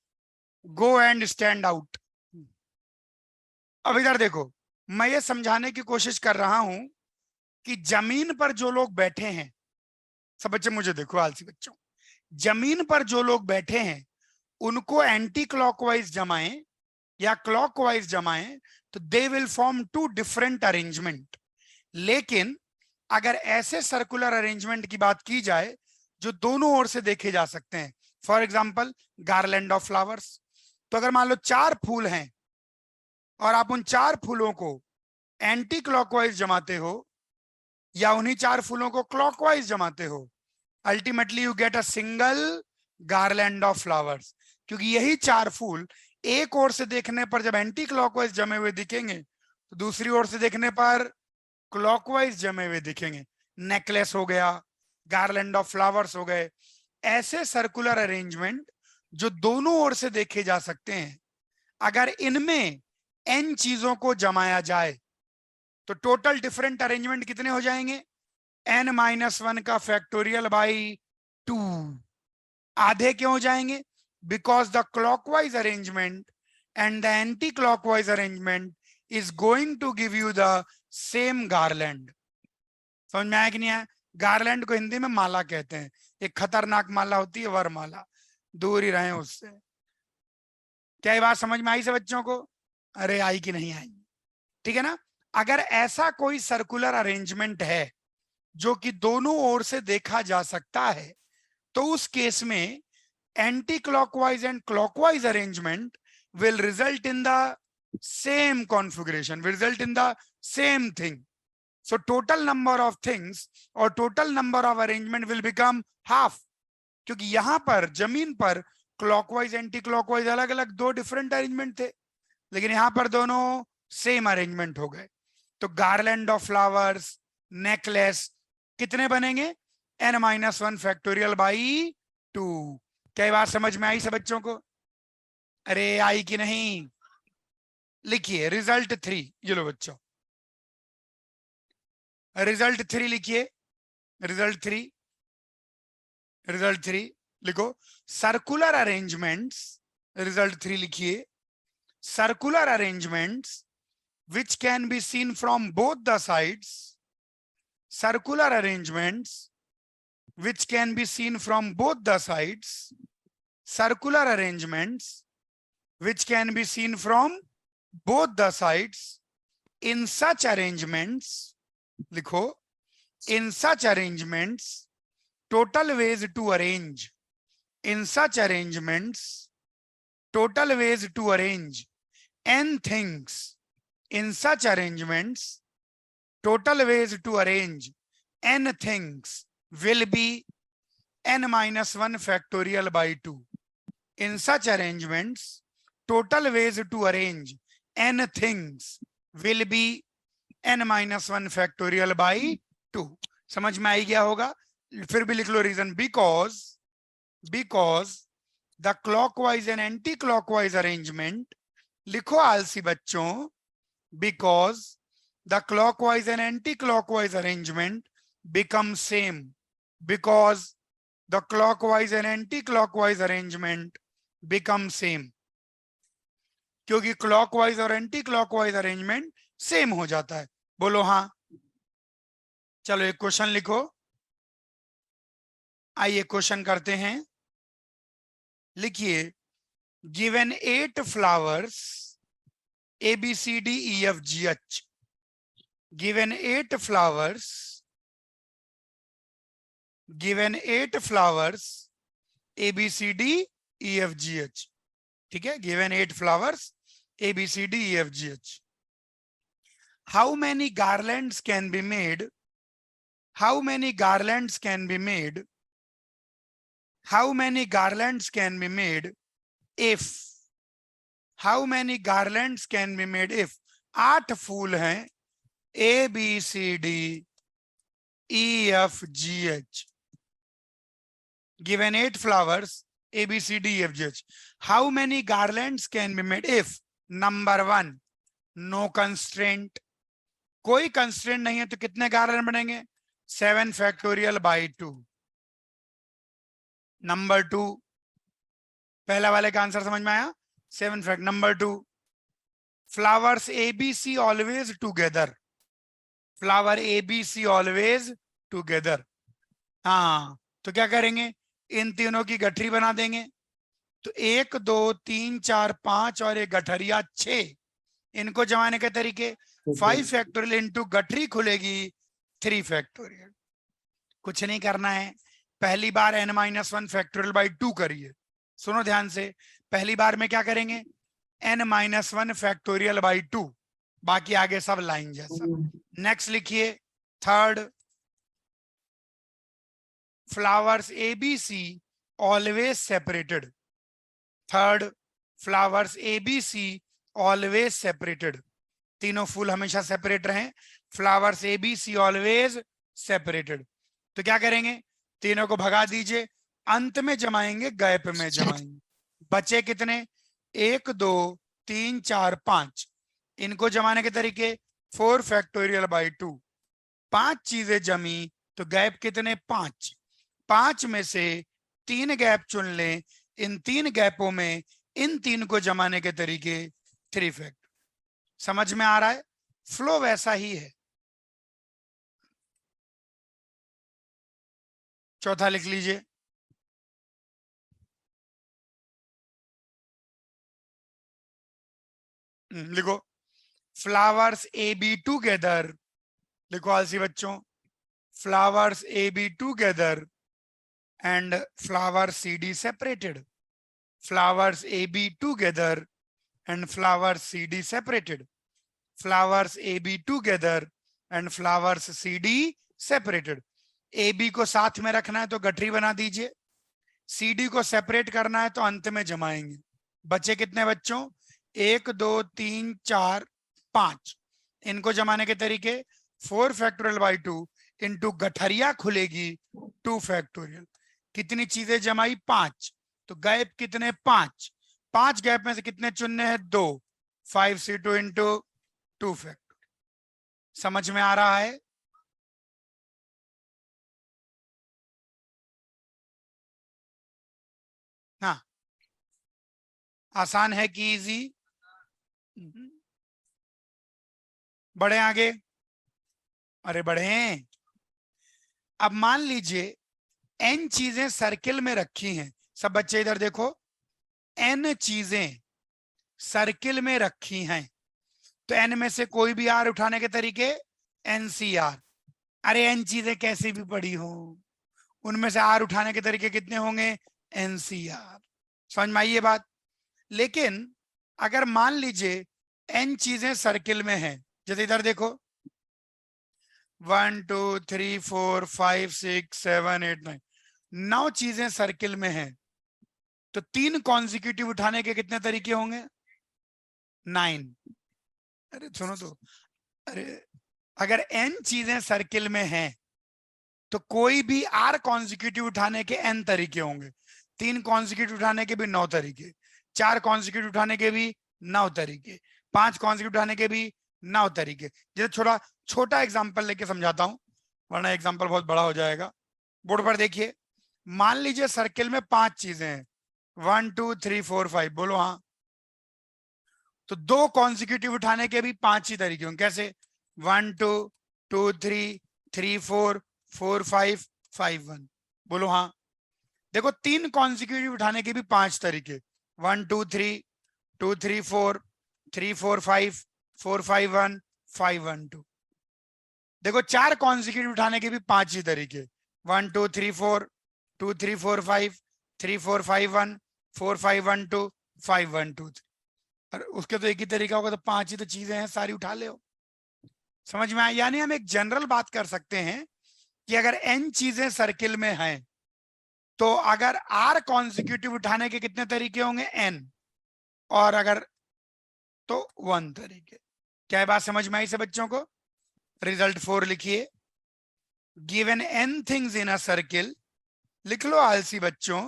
गो एंड स्टैंड आउट। अब इधर देखो, मैं ये समझाने की कोशिश कर रहा हूं कि जमीन पर जो लोग बैठे हैं, सब बच्चे मुझे देखो, आलसी बच्चों, जमीन पर जो लोग बैठे हैं उनको एंटी क्लॉकवाइज जमाएं या क्लॉकवाइज जमाएं तो they will form two different arrangement. लेकिन अगर ऐसे सर्कुलर अरेंजमेंट की बात की जाए जो दोनों ओर से देखे जा सकते हैं, for example garland of flowers, तो अगर मान लो 4 फूल हैं और आप उन 4 फूलों को एंटी क्लॉकवाइज जमाते हो या उन्हीं 4 फूलों को क्लॉकवाइज जमाते हो, ultimately you get a single garland of flowers. क्योंकि यही 4 फूल एक ओर से देखने पर जब एंटी क्लॉकवाइज जमे हुए दिखेंगे तो दूसरी ओर से देखने पर क्लॉकवाइज जमे हुए दिखेंगे। नेकलेस हो गया, गार्लैंड ऑफ फ्लावर्स हो गए, ऐसे सर्कुलर अरेंजमेंट जो दोनों ओर से देखे जा सकते हैं, अगर इनमें n चीजों को जमाया जाए तो टोटल डिफरेंट अरेंजमेंट कितने हो जाएंगे? n-1 का फैक्टोरियल बाई 2। आधे क्यों हो जाएंगे? Because the clockwise arrangement and the anti clockwise arrangement is going to give you the same garland. समझ में आया कि नहीं आया? गार्लैंड को हिंदी में माला कहते हैं, एक खतरनाक माला होती है वरमाला, दूर ही रहें उससे। क्या ये बात समझ में आई से बच्चों को? अरे आई कि नहीं आई? ठीक है ना? अगर ऐसा कोई सर्कुलर अरेंजमेंट है जो कि दोनों ओर से देखा जा सकता है तो उस केस में anti clockwise and clockwise arrangement will result in the same configuration, will result in the same thing. So total number of things or total number of arrangement will become half. क्योंकि यहां पर जमीन पर clockwise anti clockwise अलग अलग 2 different arrangement थे, लेकिन यहां पर दोनों सेम अरेंजमेंट हो गए। तो गार्लैंड ऑफ फ्लावर्स, नेकलेस कितने बनेंगे? n-1 factorial by 2। क्या बात समझ में आई सब बच्चों को? अरे आई कि नहीं? लिखिए रिजल्ट 3, ये लो बच्चों, रिजल्ट 3 लिखिए, रिजल्ट 3, रिजल्ट 3 लिखो। सर्कुलर अरेंजमेंट्स, रिजल्ट 3 लिखिए, circular arrangements which can be seen from both the sides, circular arrangements which can be seen from both the sides, circular arrangements which can be seen from both the sides, in such arrangements, लिखो, in such arrangements, total ways to arrange, in such arrangements, total ways to arrange n things, in such arrangements, total ways to arrange n things will be n-1 factorial by 2. In such arrangements, total ways to arrange n things will be n-1 factorial by 2. समझ में आई गया होगा? फिर भी लिख लो reason, because the clockwise and anti clockwise arrangement, लिखो आलसी बच्चों, because the clockwise and anti-clockwise arrangement become same, because the clockwise and anti-clockwise arrangement become same, क्योंकि clockwise और anti-clockwise arrangement सेम हो जाता है। बोलो हाँ। चलो एक क्वेश्चन लिखो, आइए क्वेश्चन करते हैं। लिखिए, given 8 flowers A B C D E F G H, given 8 flowers, given 8 flowers A B C D E F G H, ठीक है, given 8 flowers A B C D E F G H, how many garlands can be made, how many garlands can be made how many garlands can be made if, how many garlands can be made if 8 फूल हैं, ABCD EFGH, given 8 flowers ABCDEFGH. How many garlands can be made if number 1 no constraint, कोई constraint नहीं है तो कितने garland बनेंगे 7 factorial by 2. Number 2, पहला वाले का आंसर समझ में आया 7 fact. Number 2, flowers ABC always together, flower ABC always together. हाँ तो क्या करेंगे इन तीनों की गठरी बना देंगे. तो 1 2 3 4 5 और एक गठरिया 6, इनको जमाने के तरीके 5 फैक्टोरियल इंटू गठरी खुलेगी 3 फैक्टोरियल. कुछ नहीं करना है, पहली बार n-1 फैक्टोरियल बाई 2 करिए. सुनो ध्यान से, पहली बार में क्या करेंगे n-1 फैक्टोरियल बाई 2, बाकी आगे सब लाइन जैसा. नेक्स्ट लिखिए third, flowers ABC always separated. Third, flowers ABC always separated. तीनों फूल हमेशा सेपरेट रहे. flowers ABC always separated. तो क्या करेंगे तीनों को भगा दीजिए, अंत में जमाएंगे गैप में जमाएंगे. बचे कितने 1 2 3 4 5, इनको जमाने के तरीके 4 फैक्टोरियल बाई 2. 5 चीजें जमी तो गैप कितने 5, 5 में से 3 गैप चुन लें. इन 3 गैपों में इन 3 को जमाने के तरीके 3 फैक्ट. समझ में आ रहा है, फ्लो वैसा ही है. चौथा लिख लीजिए, लिखो फ्लावर्स AB टुगेदर. लिखो आलसी बच्चों, flowers AB together and flowers CD separated. Flowers AB together and flowers CD separated. Flowers AB together and flowers CD separated. AB को साथ में रखना है तो गठरी बना दीजिए, CD को सेपरेट करना है तो अंत में जमाएंगे. बचे कितने बच्चों 1 2 3 4 5, इनको जमाने के तरीके 4 फैक्टोरियल बाई 2 इंटू गठरिया खुलेगी 2 फैक्टोरियल. कितनी चीजें जमाई 5, तो गैप कितने 5, 5 गैप में से कितने चुनने हैं 2, 5C2 इंटू 2 फैक्टोरियल. समझ में आ रहा है. हाँ आसान है कि इजी. बढ़े आगे, अरे बढ़े. अब मान लीजिए n चीजें सर्किल में रखी हैं. सब बच्चे इधर देखो, n चीजें सर्किल में रखी हैं, तो n में से कोई भी r उठाने के तरीके NCR. अरे n चीजें कैसी भी पड़ी हो, उनमें से r उठाने के तरीके कितने होंगे NCR. समझ में आई ये बात. लेकिन अगर मान लीजिए n चीजें सर्किल में हैं, जैसे इधर देखो 1 2 3 4 5 6 7 8 9, 9 चीजें सर्किल में हैं, तो 3 कॉन्जिक्यूटिव उठाने के कितने तरीके होंगे 9. अरे सुनो तो, अरे अगर n चीजें सर्किल में हैं तो कोई भी r कॉन्जिक्यूटिव उठाने के n तरीके होंगे. 3 कॉन्जिक्यूटिव उठाने के भी 9 तरीके, 4 कॉन्जिक्यूटिव उठाने के भी 9 तरीके, 5 कॉन्जिक्यूटिव उठाने के भी 9 तरीके. जैसे छोटा एग्जांपल लेके समझाता हूं, वरना एग्जांपल बहुत बड़ा हो जाएगा. बोर्ड पर देखिए, मान लीजिए सर्किल में 5 चीजें हैं 1 2 3 4 5, बोलो हाँ. तो 2 कॉन्जिक्यूटिव उठाने के भी 5 ही तरीके होंगे. कैसे 1 2 2 3 3 4 4 5 5 1, बोलो हाँ. देखो 3 कॉन्जिक्यूटिव उठाने के भी 5 तरीके 1 2 3 2 3 4 3 4 5 4 5 1 5 1 2. देखो 4 कॉन्जिक्यूटिव उठाने के भी 5 ही तरीके 1 2 3 4 2 3 4 5 3 4 5 1 4 5 1 2 5 1 2 3. और उसके तो एक ही तरीका होगा, तो 5 ही तो चीजें हैं, सारी उठा ले. समझ में आया. यानी हम एक जनरल बात कर सकते हैं कि अगर n चीजें सर्किल में हैं तो अगर आर कॉन्जिक्यूटिव उठाने के कितने तरीके होंगे? एन, और अगर तो 1 तरीके। क्या बात समझ में आई से बच्चों को? रिजल्ट 4 लिखिए। Given an things in a circle, लिख लो आलसी बच्चों।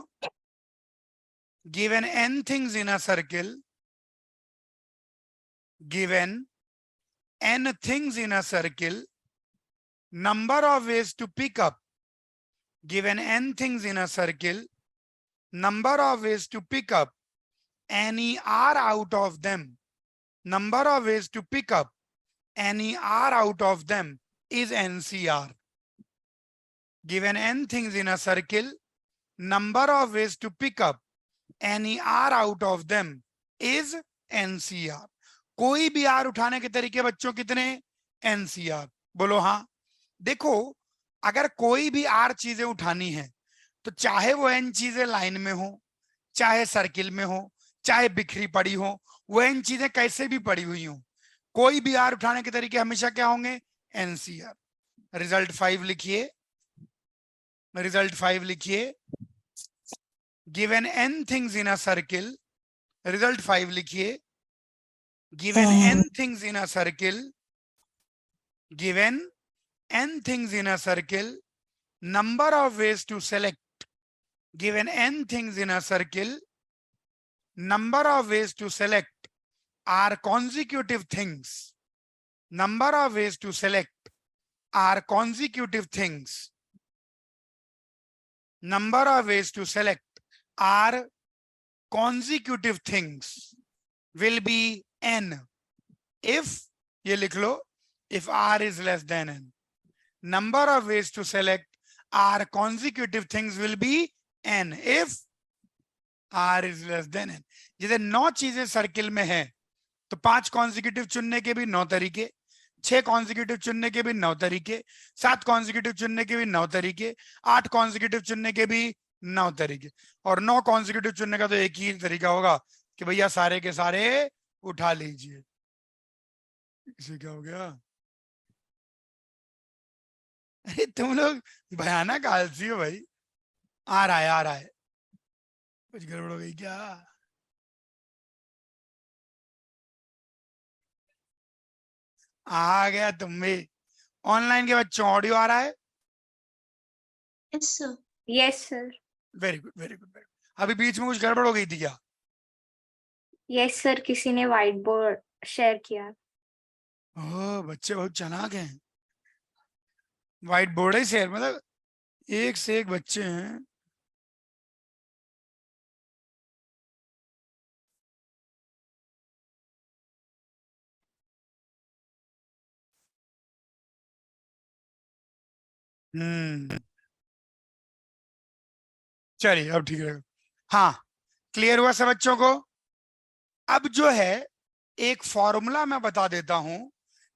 Given an things in a circle, given n things in a circle, number of ways to pick up. Given n things in a circle, number of ways to pick up any r out of them. Number of ways to pick up any r out of them is NCR. Given n things in a circle, number of ways to pick up any r out of them is NCR. कोई भी are उठाने के तरीके बच्चों कितने? NCR. बोलो हाँ। देखो, अगर कोई भी आर चीजें उठानी है तो चाहे वो एन चीजें लाइन में हो, चाहे सर्किल में हो, चाहे बिखरी पड़ी हो, वो एन चीजें कैसे भी पड़ी हुई हो, कोई भी आर उठाने के तरीके हमेशा क्या होंगे? एनसीआर। रिजल्ट 5 लिखिए। रिजल्ट 5 लिखिए। Given an things in a circle, result 5 लिखिए। Given n things in a circle, given n things in a circle, number of ways to select. Given n things in a circle, number of ways to select are consecutive things. Number of ways to select are consecutive things. Number of ways to select are consecutive things will be n if, ये लिख लो, if r is less than n. Number of ways to select r consecutive things will be n if r is less than n. जैसे 9 चीजें circle में है तो 5 consecutive चुनने के भी 9 तरीके, 6 कॉन्जिक्यूटिव चुनने के भी 9 तरीके, 7 कॉन्जिक्यूटिव चुनने के भी 9 तरीके, 8 कॉन्जिक्यूटिव चुनने के भी 9 तरीके, और 9 कॉन्जिक्यूटिव चुनने का तो एक ही तरीका होगा कि भैया सारे के सारे उठा लीजिए। इसे क्या हो गया? अरे तुम लोग भयानक आलसी हो भाई। आ रहा है, आ रहा है। कुछ गड़बड़ हो गई क्या? आ गया तुम भी। ऑनलाइन के बच्चों ऑडियो आ रहा है? Yes, sir. Yes sir. Very good, very good, very good. अभी बीच में कुछ गड़बड़ हो गई थी क्या? यस सर, किसी ने व्हाइट बोर्ड शेयर किया। ओह, बच्चे बहुत चालाक हैं। व्हाइट बोर्ड है शेयर, मतलब एक से एक बच्चे हैं। चलिए अब ठीक है। हाँ, क्लियर हुआ सब बच्चों को? अब जो है एक फॉर्मूला मैं बता देता हूं,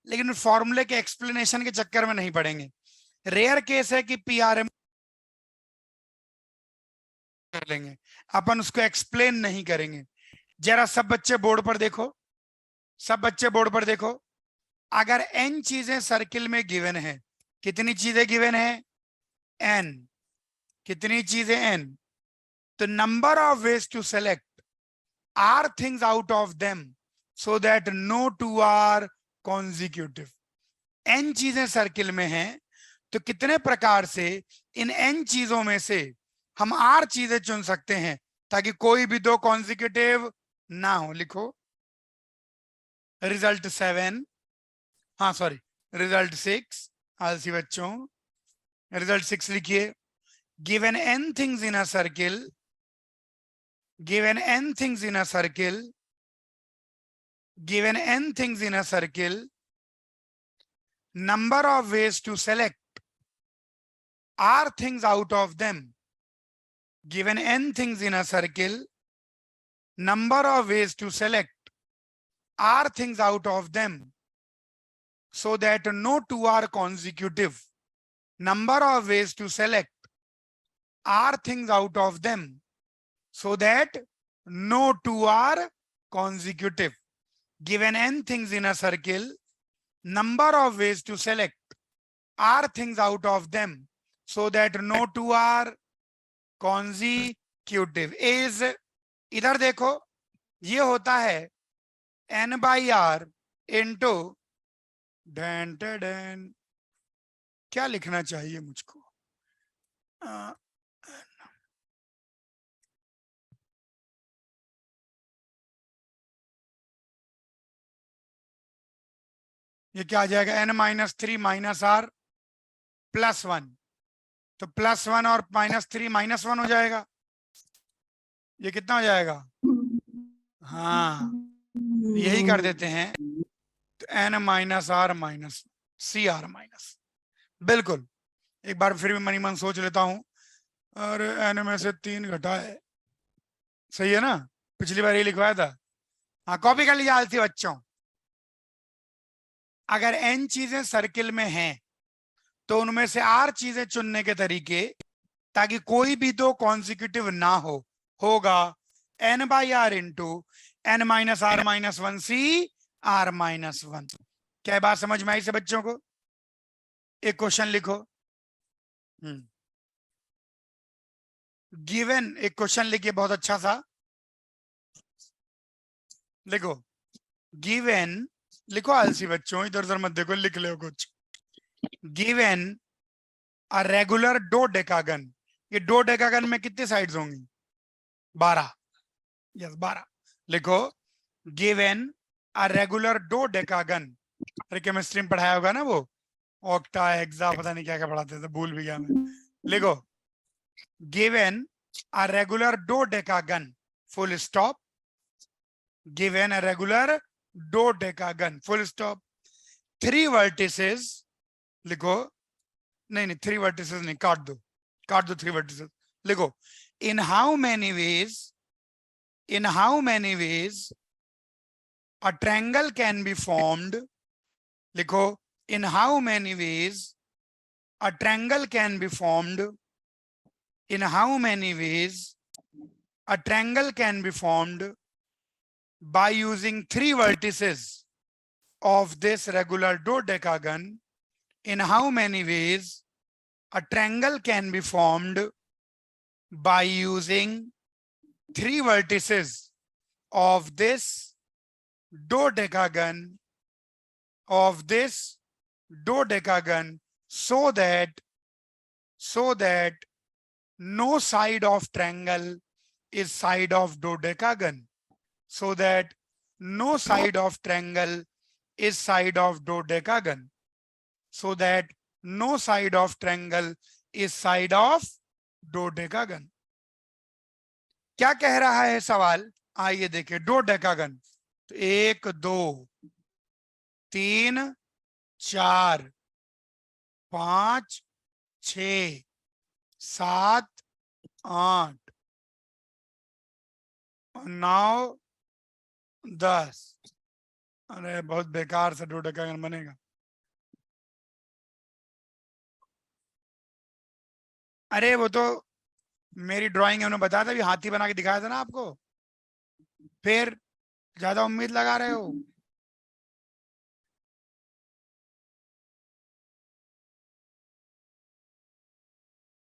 लेकिन फॉर्मूले के एक्सप्लेनेशन के चक्कर में नहीं पड़ेंगे। रेयर केस है कि पीआरएम कर लेंगे, अपन उसको एक्सप्लेन नहीं करेंगे। जरा सब बच्चे बोर्ड पर देखो, सब बच्चे बोर्ड पर देखो। अगर n चीजें सर्किल में गिवन है, कितनी चीजें गिवन है? n। कितनी चीजें? n। तो number of ways to select r things out of them so that no two are consecutive. n चीजें सर्किल में हैं तो कितने प्रकार से इन n चीजों में से हम r चीजें चुन सकते हैं ताकि कोई भी 2 कॉन्जिक्यूटिव ना हो। लिखो रिजल्ट 7, हाँ सॉरी रिजल्ट 6, आलसी बच्चों। रिजल्ट 6 लिखिए। Given n things in a circle, given n things in a circle, given n things in a circle, number of ways to select are things out of them. Given n things in a circle, number of ways to select are things out of them so that no 2 are consecutive. Number of ways to select are things out of them so that no 2 are consecutive. Given n things in a circle, number of ways to select are things out of them so that no 2 are consecutive is, इधर देखो ये होता है n/r into Dane. क्या लिखना चाहिए मुझको? ये क्या आ जाएगा? n-3 - r +1, तो +1 और -3 -1 हो जाएगा। ये कितना हो जाएगा? हाँ, यही कर देते हैं, तो n-r -cr-। बिल्कुल, एक बार फिर भी मनी मन सोच लेता हूं। और n में से 3 घटा है, सही है ना? पिछली बार ये लिखवाया था। हाँ, कॉपी कर लीजिए आलसी बच्चों। अगर n चीजें सर्किल में हैं तो उनमें से r चीजें चुनने के तरीके, ताकि कोई भी दो कॉन्सिक्यूटिव ना हो, होगा n/r इंटू n-r-1 क्या बात समझ में आई से बच्चों को? एक क्वेश्चन लिखो। गिवन एक क्वेश्चन लिखिए बहुत अच्छा सा, लिखो गिवन, लिखो आलसी बच्चों, इधर उधर मत देखो, लिख लो कुछ। गिवन अ रेगुलर डोडेकागन, ये डोडेकागन में कितनी साइड्स होंगी? 12। यस, 12 लिखो। गिवन अ रेगुलर डोडेकागन, अरे केमिस्ट्री में पढ़ाया होगा ना वो, ऑक्टा हेक्सा पता नहीं क्या क्या पढ़ाते थे, भूल भी गया मैं। लिखो given a regular dodecagon full stop, given a regular dodecagon full stop, 3 vertices, लिखो, नहीं 3 वर्टिसेस नहीं, काट दो 3 वर्टिसेस। लिखो इन how many veg a triangle can be formed, लिखो in how many ways a triangle can be formed, in how many ways a triangle can be formed by using 3 vertices of this regular dodecagon, in how many ways a triangle can be formed by using 3 vertices of this dodecagon, so that no side of triangle is side of dodecagon, so that no side of triangle is side of dodecagon, so that no side of triangle is side of dodecagon। क्या कह रहा है सवाल? आइए देखिए, डोडेकागन तो 1 2 3 4 5 6 7 8 9 10। अरे बहुत बेकार से डोडेकागन बनेगा। अरे वो तो मेरी ड्राइंग है, उन्होंने बताया था, भी हाथी बना के दिखाया था ना आपको, फिर ज्यादा उम्मीद लगा रहे हो।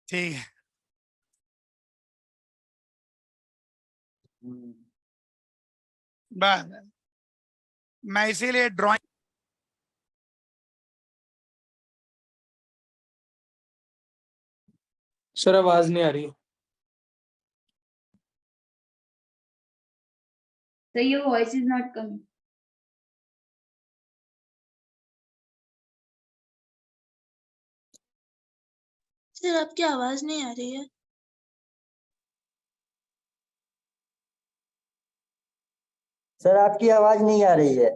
ठीक है, बस मैं इसीलिए ड्राइंग, सर आवाज नहीं आ रही। So your voice is not coming. Sir आपकी आवाज नहीं आ रही है। सर आपकी आवाज नहीं आ रही है।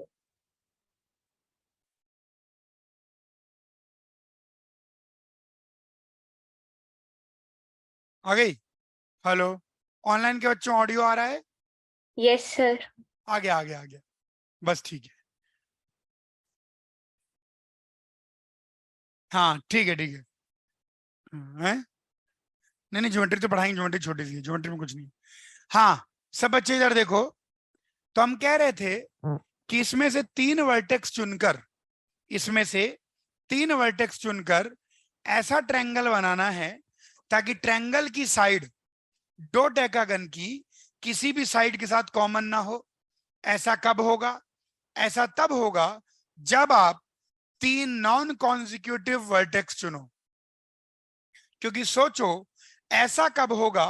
आ गई? हेलो, ऑनलाइन के बच्चों ऑडियो आ रहा है? Yes sir. आ गया, बस ठीक है। हाँ ठीक है हैं? नहीं ज्योमेट्री तो पढ़ाएंगे, ज्योमेट्री छोटी सी है, ज्योमेट्री में कुछ नहीं। हाँ सब बच्चे इधर देखो, तो हम कह रहे थे कि इसमें से 3 वर्टेक्स चुनकर ऐसा ट्रायंगल बनाना है ताकि ट्रायंगल की साइड डोडेकागन की किसी भी साइड के साथ कॉमन ना हो। ऐसा कब होगा? ऐसा तब होगा जब आप 3 नॉन कॉन्जिक्यूटिव वर्टेक्स चुनो। क्योंकि सोचो, ऐसा कब होगा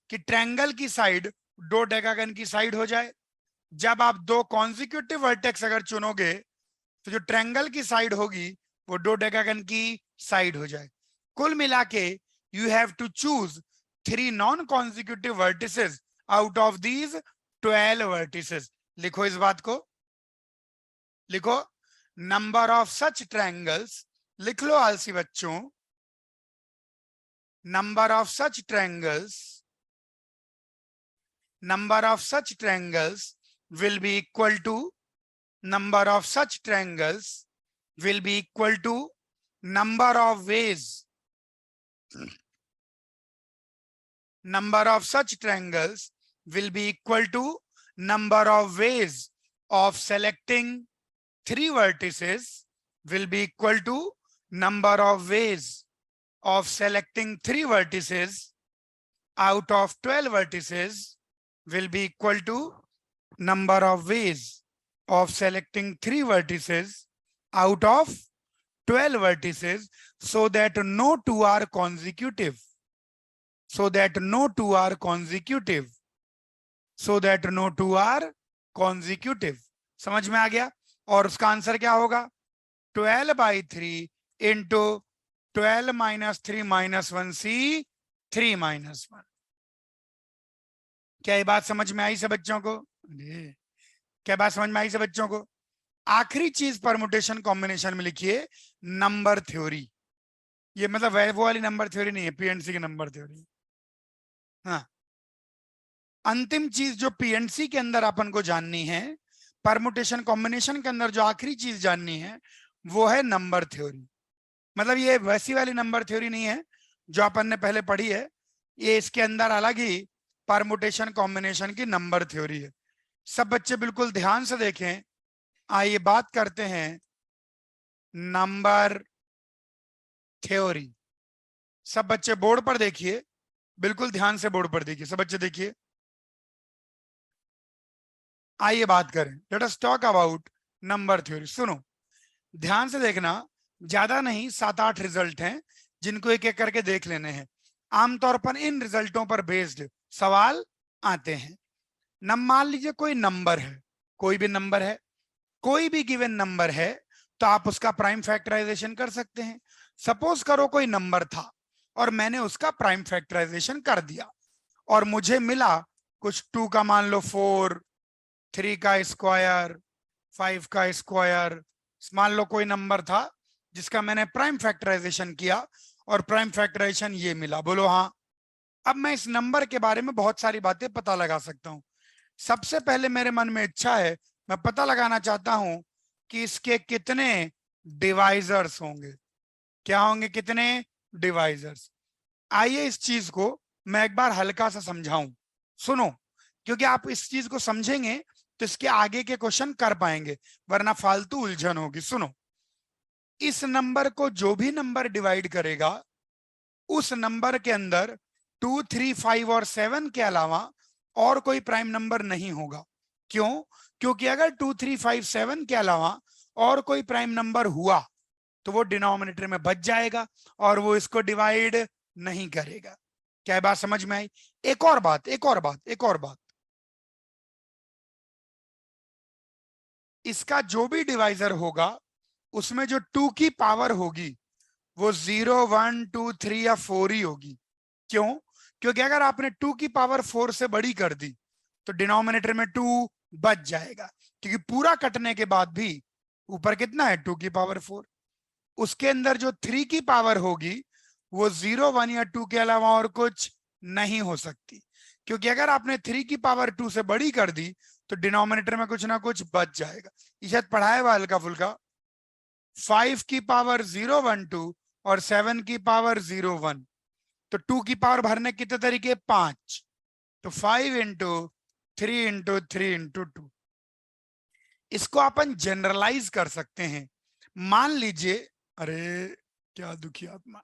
कि ट्रायंगल की साइड डोडेकागन की साइड हो जाए? जब आप 2 कॉन्जिक्यूटिव वर्टेक्स अगर चुनोगे तो जो ट्रायंगल की साइड होगी वो डोडेकागन की साइड हो जाए। कुल मिला के you have to choose 3 non consecutive vertices out of these 12 vertices. लिखो इस बात को, लिखो, नंबर ऑफ सच ट्रायंगल्स, लिख लो आलसी बच्चों, number of such triangles will be equal to number of such triangles will be equal to number of ways number of such triangles will be equal to number of ways of selecting 3 vertices will be equal to number of ways of selecting 3 vertices out of 12 vertices will be equal to number of ways of selecting 3 vertices out of 12 vertices, so that no 2 are consecutive, so that no 2 are consecutive, so that no 2 are consecutive। समझ में आ गया? और उसका answer क्या होगा? 12/3 into 12 - 3 - 1c 3 - 1। क्या ये बात समझ में आई सब बच्चों को? क्या बात समझ में आई सब बच्चों को? आखिरी चीज परमुटेशन कॉम्बिनेशन में लिखिए नंबर थ्योरी। ये मतलब वो वाली नंबर थ्योरी नहीं है, पीएनसी की नंबर थ्योरी। हाँ, अंतिम चीज जो पीएनसी के अंदर अपन को जाननी है, परमुटेशन कॉम्बिनेशन के अंदर जो आखिरी चीज जाननी है वो है नंबर थ्योरी। मतलब ये वैसी वाली नंबर थ्योरी नहीं है जो अपन ने पहले पढ़ी है, ये इसके अंदर अलग ही परमुटेशन कॉम्बिनेशन की नंबर थ्योरी है। सब बच्चे बिल्कुल ध्यान से देखें। आइए बात करते हैं नंबर थ्योरी। सब बच्चे बोर्ड पर देखिए, बिल्कुल ध्यान से बोर्ड पर देखिए, सब बच्चे देखिए। आइए बात करें, let us talk about number theory. सुनो, ध्यान से देखना, ज्यादा नहीं 7-8 रिजल्ट हैं जिनको एक एक करके देख लेने हैं। आमतौर पर इन रिजल्टों पर बेस्ड सवाल आते हैं। मान लीजिए कोई नंबर है, कोई भी नंबर है, कोई भी गिवन नंबर है, तो आप उसका प्राइम फैक्टराइजेशन कर सकते हैं। सपोज करो कोई नंबर था और मैंने उसका प्राइम फैक्टराइजेशन कर दिया और मुझे मिला कुछ 2 का मान लो 4, 3 का स्क्वायर, 5 का स्क्वायर। मान लो कोई नंबर था जिसका मैंने प्राइम फैक्टराइजेशन किया और प्राइम फैक्टराइजेशन ये मिला। बोलो हाँ। अब मैं इस नंबर के बारे में बहुत सारी बातें पता लगा सकता हूं। सबसे पहले मेरे मन में इच्छा है, मैं पता लगाना चाहता हूं कि इसके कितने डिवाइजर्स होंगे। क्या होंगे? कितने डिवाइजर्स। आइए इस चीज को मैं एक बार हल्का सा समझाऊं। सुनो, क्योंकि आप इस चीज को समझेंगे तो इसके आगे के क्वेश्चन कर पाएंगे, वरना फालतू उलझन होगी। सुनो, इस नंबर को जो भी नंबर डिवाइड करेगा उस नंबर के अंदर 2, 3, 5 और 7 के अलावा और कोई प्राइम नंबर नहीं होगा। क्यों? क्योंकि अगर 2, 3, 5, 7 के अलावा और कोई प्राइम नंबर हुआ तो वो डिनोमिनेटर में बच जाएगा और वो इसको डिवाइड नहीं करेगा। क्या बात समझ में आई? एक और बात, इसका जो भी डिवाइजर होगा उसमें जो 2 की पावर होगी वो 0, 1, 2, 3 या 4 ही होगी। क्यों? क्योंकि अगर आपने 2 की पावर 4 से बड़ी कर दी तो डिनोमिनेटर में 2 बच जाएगा, क्योंकि पूरा कटने के बाद भी ऊपर कितना है? 2 की पावर 4। उसके अंदर जो 3 की पावर होगी वो 0, 1 या 2 के अलावा और कुछ नहीं हो सकती, क्योंकि अगर आपने 3 की पावर 2 से बड़ी कर दी तो डिनोमिनेटर में कुछ ना कुछ बच जाएगा। ये शायद पढ़ा है हल्का फुल्का। 5 की पावर 0, 1, 2 और 7 की पावर 0, 1। तो 2 की पावर भरने कितने तरीके? 5। तो 5 × 3 × 3 × 2। इसको अपन जनरलाइज कर सकते हैं। मान लीजिए, अरे क्या दुखी आत्मा,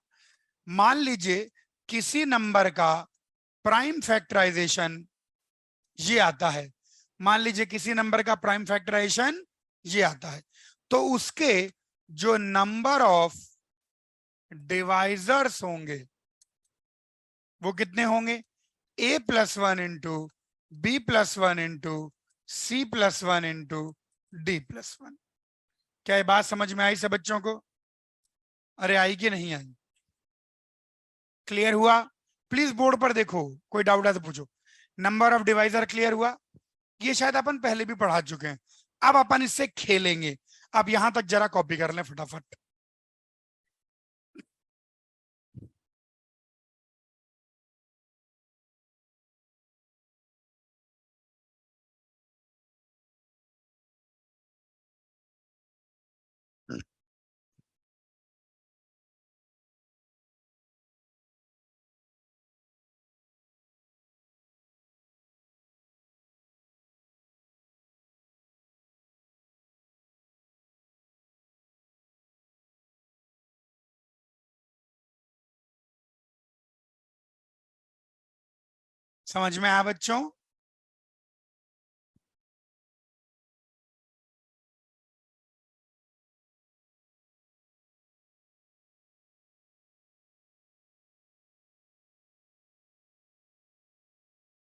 मान लीजिए किसी नंबर का प्राइम फैक्टराइजेशन ये आता है। मान लीजिए किसी नंबर का प्राइम फैक्टराइजेशन ये आता है, तो उसके जो नंबर ऑफ डिवाइजर्स होंगे वो कितने होंगे? a+1 into b+1 into c+1 into d+1। क्या ये बात समझ में आई सब बच्चों को? अरे आई कि नहीं आई? क्लियर हुआ? प्लीज बोर्ड पर देखो, कोई डाउट है तो पूछो। नंबर ऑफ डिवाइजर क्लियर हुआ? ये शायद अपन पहले भी पढ़ा चुके हैं। अब अपन इससे खेलेंगे। अब यहां तक जरा कॉपी कर लें फटाफट। समझ में आया बच्चों?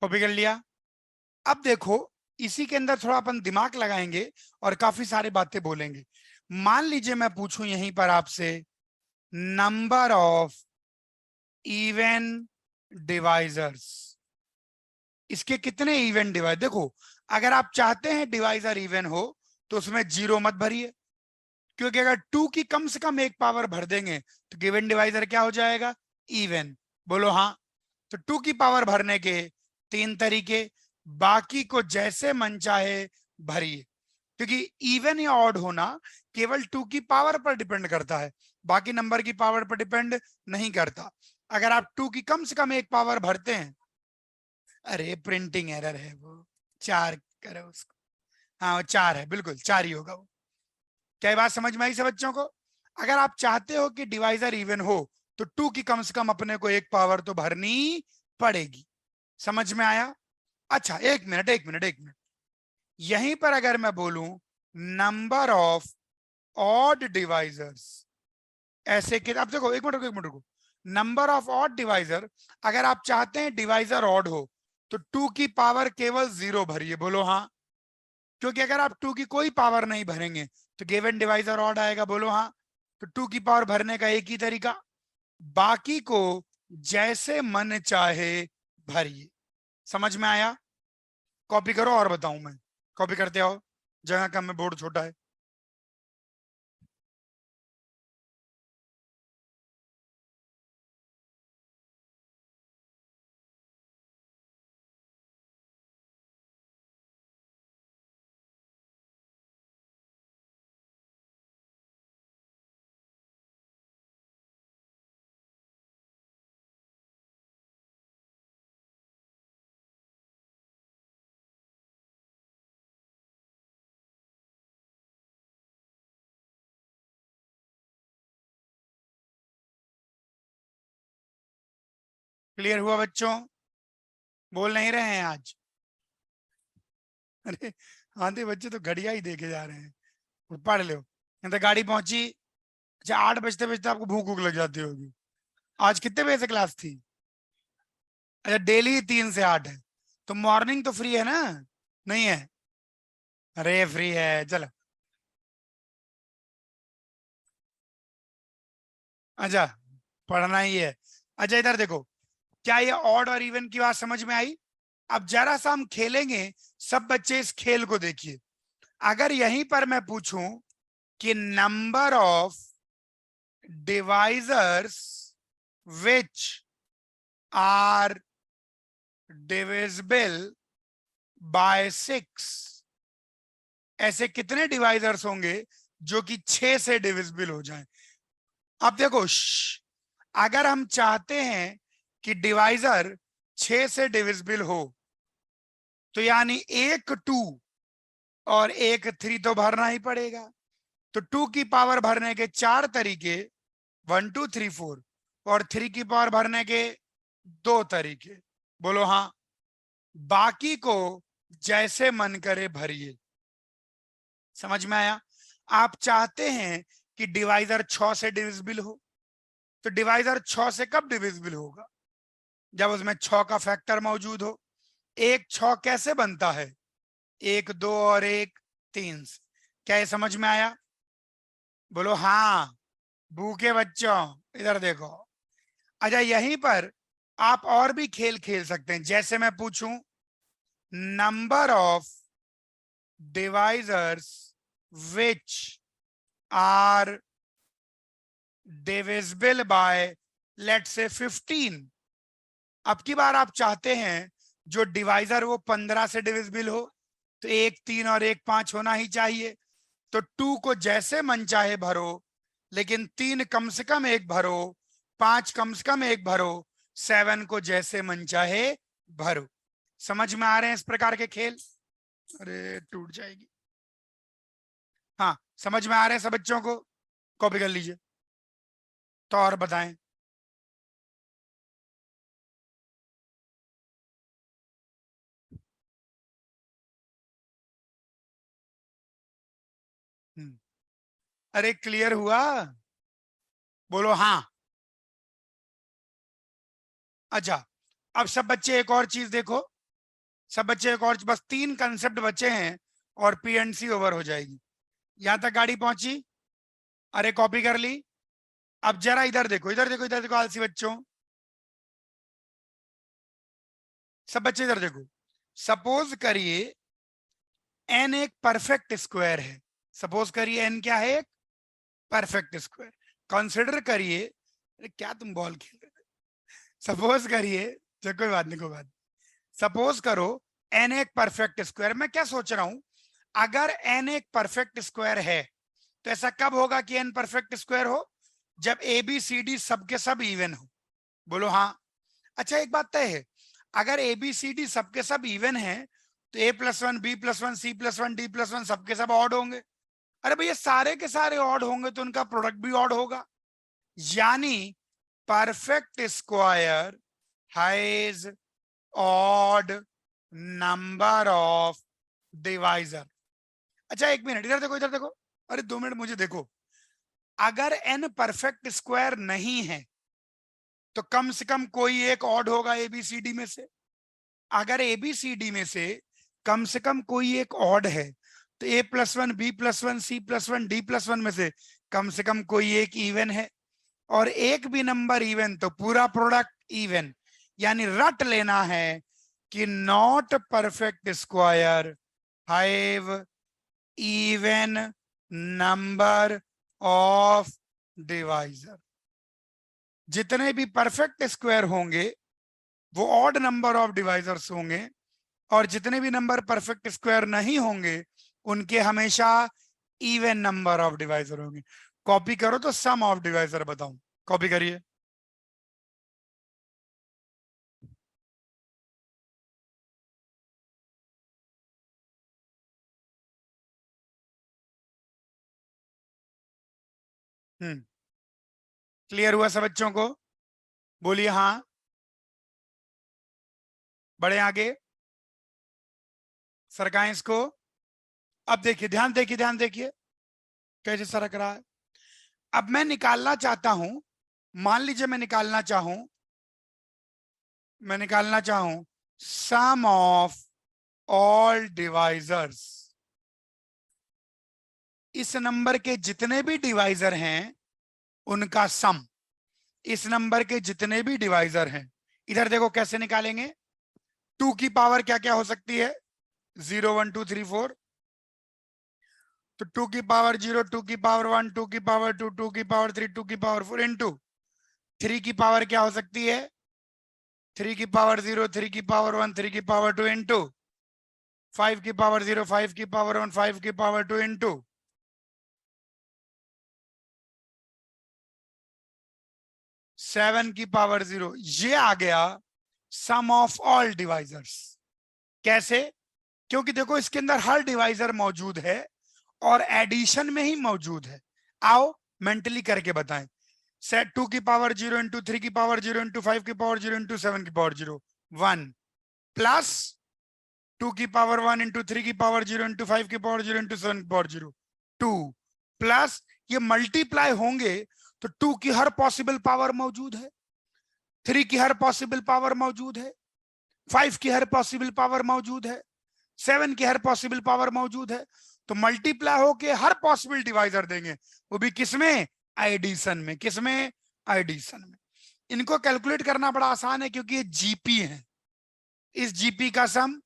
कॉपी कर लिया? अब देखो, इसी के अंदर थोड़ा अपन दिमाग लगाएंगे और काफी सारी बातें बोलेंगे। मान लीजिए मैं पूछूं यहीं पर आपसे नंबर ऑफ इवन डिवाइजर्स, इसके कितने इवन डिवाइज? देखो, अगर आप चाहते हैं डिवाइजर इवन हो तो उसमें 0 मत भरिए, क्योंकि अगर 2 की कम से कम एक पावर भर देंगे तो गिवन डिवाइजर क्या हो जाएगा? इवन। बोलो हाँ। तो 2 की पावर भरने के 3 तरीके, बाकी को जैसे मन चाहे भरिए, क्योंकि इवन या ऑड होना केवल 2 की पावर पर डिपेंड करता है, बाकी नंबर की पावर पर डिपेंड नहीं करता। अगर आप 2 की कम से कम एक पावर भरते हैं, अरे प्रिंटिंग एरर है वो, 4 करो उसको। हाँ 4 है, बिल्कुल 4 ही होगा वो। क्या ये बात समझ में आई सब बच्चों को? अगर आप चाहते हो कि डिवाइजर इवन हो तो 2 की कम से कम अपने को एक पावर तो भरनी पड़ेगी। समझ में आया? अच्छा एक मिनट, यहीं पर अगर मैं बोलूं नंबर ऑफ ऑड डिवाइजर्स, ऐसे कि अब देखो, एक मिनट रुको। नंबर ऑफ ऑड डिवाइजर, अगर आप चाहते हैं डिवाइजर ऑड हो तो 2 की पावर केवल 0 भरिए। बोलो हाँ। क्योंकि अगर आप 2 की कोई पावर नहीं भरेंगे तो गिवन डिवाइजर ऑड आएगा। बोलो हाँ। तो 2 की पावर भरने का एक ही तरीका, बाकी को जैसे मन चाहे भरिए। समझ में आया? कॉपी करो और बताऊं मैं। कॉपी करते आओ, जगह कम है, बोर्ड छोटा है। क्लियर हुआ बच्चों? बोल नहीं रहे हैं आज? अरे आधे बच्चे तो घड़िया ही देखे जा रहे हैं। पढ़ लो। तो गाड़ी पहुंची, अच्छा 8 बजते बजते आपको भूख भूख लग जाती होगी। आज कितने बजे से क्लास थी? अच्छा डेली 3 से 8 है, तो मॉर्निंग तो फ्री है ना? नहीं है? अरे फ्री है, चलो। अच्छा पढ़ना ही है। अच्छा इधर देखो, क्या ये ऑड और इवन की बात समझ में आई? अब जरा सा हम खेलेंगे, सब बच्चे इस खेल को देखिए। अगर यहीं पर मैं पूछूं कि number of divisors which are divisible by 6, ऐसे कितने डिवाइजर्स होंगे जो कि 6 से डिविजिबल हो जाएं? अब देखो अगर हम चाहते हैं कि डिवाइजर 6 से डिविजिबल हो तो यानी एक 2 और एक 3 तो भरना ही पड़ेगा। तो 2 की पावर भरने के 4 तरीके, 1 2 3 4, और 3 की पावर भरने के 2 तरीके। बोलो हाँ। बाकी को जैसे मन करे भरिए। समझ में आया? आप चाहते हैं कि डिवाइजर 6 से डिविजिबल हो, तो डिवाइजर 6 से कब डिविजिबल होगा? जब उसमें 6 का फैक्टर मौजूद हो। एक 6 कैसे बनता है? 1 2 और 1 3 से। क्या ये समझ में आया? बोलो हाँ। भूखे बच्चों इधर देखो। अच्छा, यहीं पर आप और भी खेल खेल सकते हैं। जैसे मैं पूछूं number of divisors which are divisible by let's say 15। अब की बार आप चाहते हैं जो डिवाइजर वो 15 से डिविजिबल हो, तो 1 3 और 1 5 होना ही चाहिए। तो 2 को जैसे मन चाहे भरो, लेकिन 3 कम से कम 1 भरो, 5 कम से कम 1 भरो, 7 को जैसे मन चाहे भरो। समझ में आ रहे हैं इस प्रकार के खेल? अरे टूट जाएगी। हाँ, समझ में आ रहे हैं सब बच्चों को? कॉपी कर लीजिए। तो और बताएं। अरे क्लियर हुआ? बोलो हाँ। अच्छा, अब सब बच्चे एक और चीज देखो। सब बच्चे एक और, बस 3 कंसेप्ट बचे हैं और पीएनसी ओवर हो जाएगी। यहां तक गाड़ी पहुंची? अरे कॉपी कर ली। अब जरा इधर देखो, इधर देखो, इधर देखो आलसी बच्चों। सब बच्चे इधर देखो। सपोज करिए एन एक परफेक्ट स्क्वायर है। सपोज करिए एन क्या है? एक परफेक्ट स्क्वायर। कंसिडर करिए, अरे क्या तुम बॉल खेल रहे थे? सपोज करिए, चलो कोई बात नहीं, कोई बात। सपोज करो एन एक परफेक्ट स्क्वायर। मैं क्या सोच रहा हूं, अगर एन एक परफेक्ट स्क्वायर है तो ऐसा कब होगा कि एन परफेक्ट स्क्वायर हो? जब ए बी सी डी सबके सब इवन हो। बोलो हाँ। अच्छा, एक बात तय है, अगर ए बी सी डी सबके सब इवन है तो A plus one B plus one C plus one D plus one सबके सब ऑड होंगे। अरे भैया सारे के सारे ऑड होंगे तो उनका प्रोडक्ट भी ऑड होगा। यानी perfect square has odd number of divisor. अच्छा एक मिनट, इधर देखो, इधर देखो। अरे 2 मिनट मुझे देखो। अगर एन परफेक्ट स्क्वायर नहीं है तो कम से कम कोई एक ऑड होगा एबीसीडी में से। अगर एबीसीडी में से कम कोई एक ऑड है तो A plus one B plus one C plus one D plus one में से कम कोई एक इवन है। और एक भी नंबर इवन तो पूरा प्रोडक्ट इवन। यानी रट लेना है कि not perfect square have even number of divisor. जितने भी परफेक्ट स्क्वायर होंगे वो ऑड नंबर ऑफ डिवाइजर्स होंगे, और जितने भी नंबर परफेक्ट स्क्वायर नहीं होंगे उनके हमेशा इवन नंबर ऑफ डिवाइजर होंगे। कॉपी करो तो सम ऑफ डिवाइजर बताऊं। कॉपी करिए। क्लियर हुआ सब बच्चों को? बोलिए हाँ। बढ़े आगे, सरकाएं इसको। अब देखिए, ध्यान देखिए, ध्यान देखिए कैसे सरक रहा है। अब मैं निकालना चाहता हूं, मान लीजिए मैं निकालना चाहूं सम ऑफ ऑल डिवाइजर्स। इस नंबर के जितने भी डिवाइजर हैं उनका सम। इस नंबर के जितने भी डिवाइजर हैं, इधर देखो कैसे निकालेंगे। 2 की पावर क्या क्या हो सकती है? 0 1 2 3 4। तो 2 की पावर 0, 2 की पावर 1, 2 की पावर 2, 2 की पावर 3, 2 की पावर 4 इंटू 3 की पावर क्या हो सकती है? 3 की पावर 0, 3 की पावर 1, 3 की पावर 2 इंटू 5 की पावर 0, 5 की पावर 1, 5 की पावर 2 इंटू 7 की पावर 0। ये आ गया सम ऑफ ऑल डिवाइजर्स। कैसे? क्योंकि देखो इसके अंदर हर डिवाइजर मौजूद है और एडिशन में ही मौजूद है। आओ मेंटली करके बताएं। सेट 2 की पावर 0 इंटू 3 की पावर 0 इंटू 5 की पावर 0 इंटू 7 की पावर 0 1 प्लस 2 की पावर 1 इंटू 3 की पावर 0 इंटू 5 की पावर 0 इंटू 7 की पावर 0 2 प्लस ये मल्टीप्लाई होंगे तो 2 की हर पॉसिबल पावर मौजूद है, 3 की हर पॉसिबल पावर मौजूद है, 5 की हर पॉसिबल पावर मौजूद है, 7 की हर पॉसिबल पावर मौजूद है। तो मल्टीप्लाई होके हर पॉसिबल डिवाइजर देंगे, वो भी किसमें? एडिशन में। किसमें? एडिशन में। इनको कैलकुलेट करना बड़ा आसान है क्योंकि ये जीपी है। इस जीपी का सम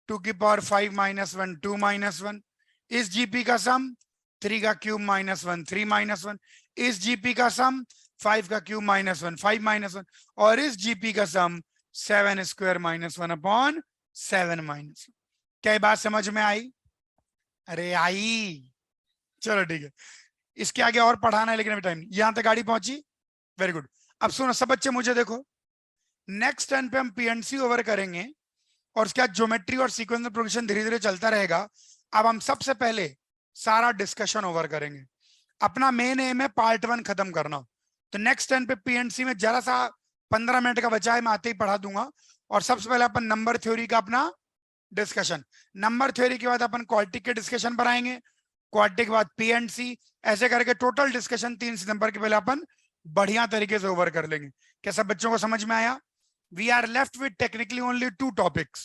2 की पावर 5 माइनस 1 2 माइनस 1, इस जीपी का सम 3 का क्यूब माइनस 1 3 माइनस 1, इस जीपी का सम 5 का क्यूब माइनस 1 5 माइनस 1, और इस जीपी का सम 7 स्क्वायर माइनस 1 अपॉन 7 माइनस 1। क्या ये बात समझ में आई? अरे आई, चलो ठीक है, इसके आगे और पढ़ाना है लेकिन अभी टाइम नहीं। यहां तक गाड़ी पहुंची, वेरी गुड। अब सुनो सब बच्चे, मुझे देखो, नेक्स्ट टर्न पे हम पीएनसी ओवर करेंगे और उसके बाद ज्योमेट्री और सीक्वेंस प्रोग्रेशन धीरे धीरे चलता रहेगा। अब हम सबसे पहले सारा डिस्कशन ओवर करेंगे। अपना मेन एम है पार्ट 1 खत्म करना, तो नेक्स्ट टर्न पे पीएनसी में जरा सा 15 मिनट का बचा है, मैं आते ही पढ़ा दूंगा। और सबसे पहले अपन नंबर थ्योरी का अपना डिस्कशन, नंबर थ्योरी के बाद अपन क्वाड्रेटिक के डिस्कशन पर आएंगे, क्वाड्रेटिक के बाद पीएनसी, ऐसे करके टोटल डिस्कशन 3 सितंबर के पहले अपन बढ़िया तरीके से ओवर कर लेंगे। क्या सब बच्चों को समझ में आया? We are left with technically only 2 topics,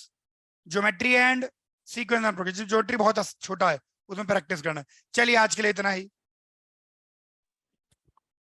geometry and sequence and progression. Geometry बहुत छोटा है, उसमें प्रैक्टिस करना है। चलिए आज के लिए इतना ही।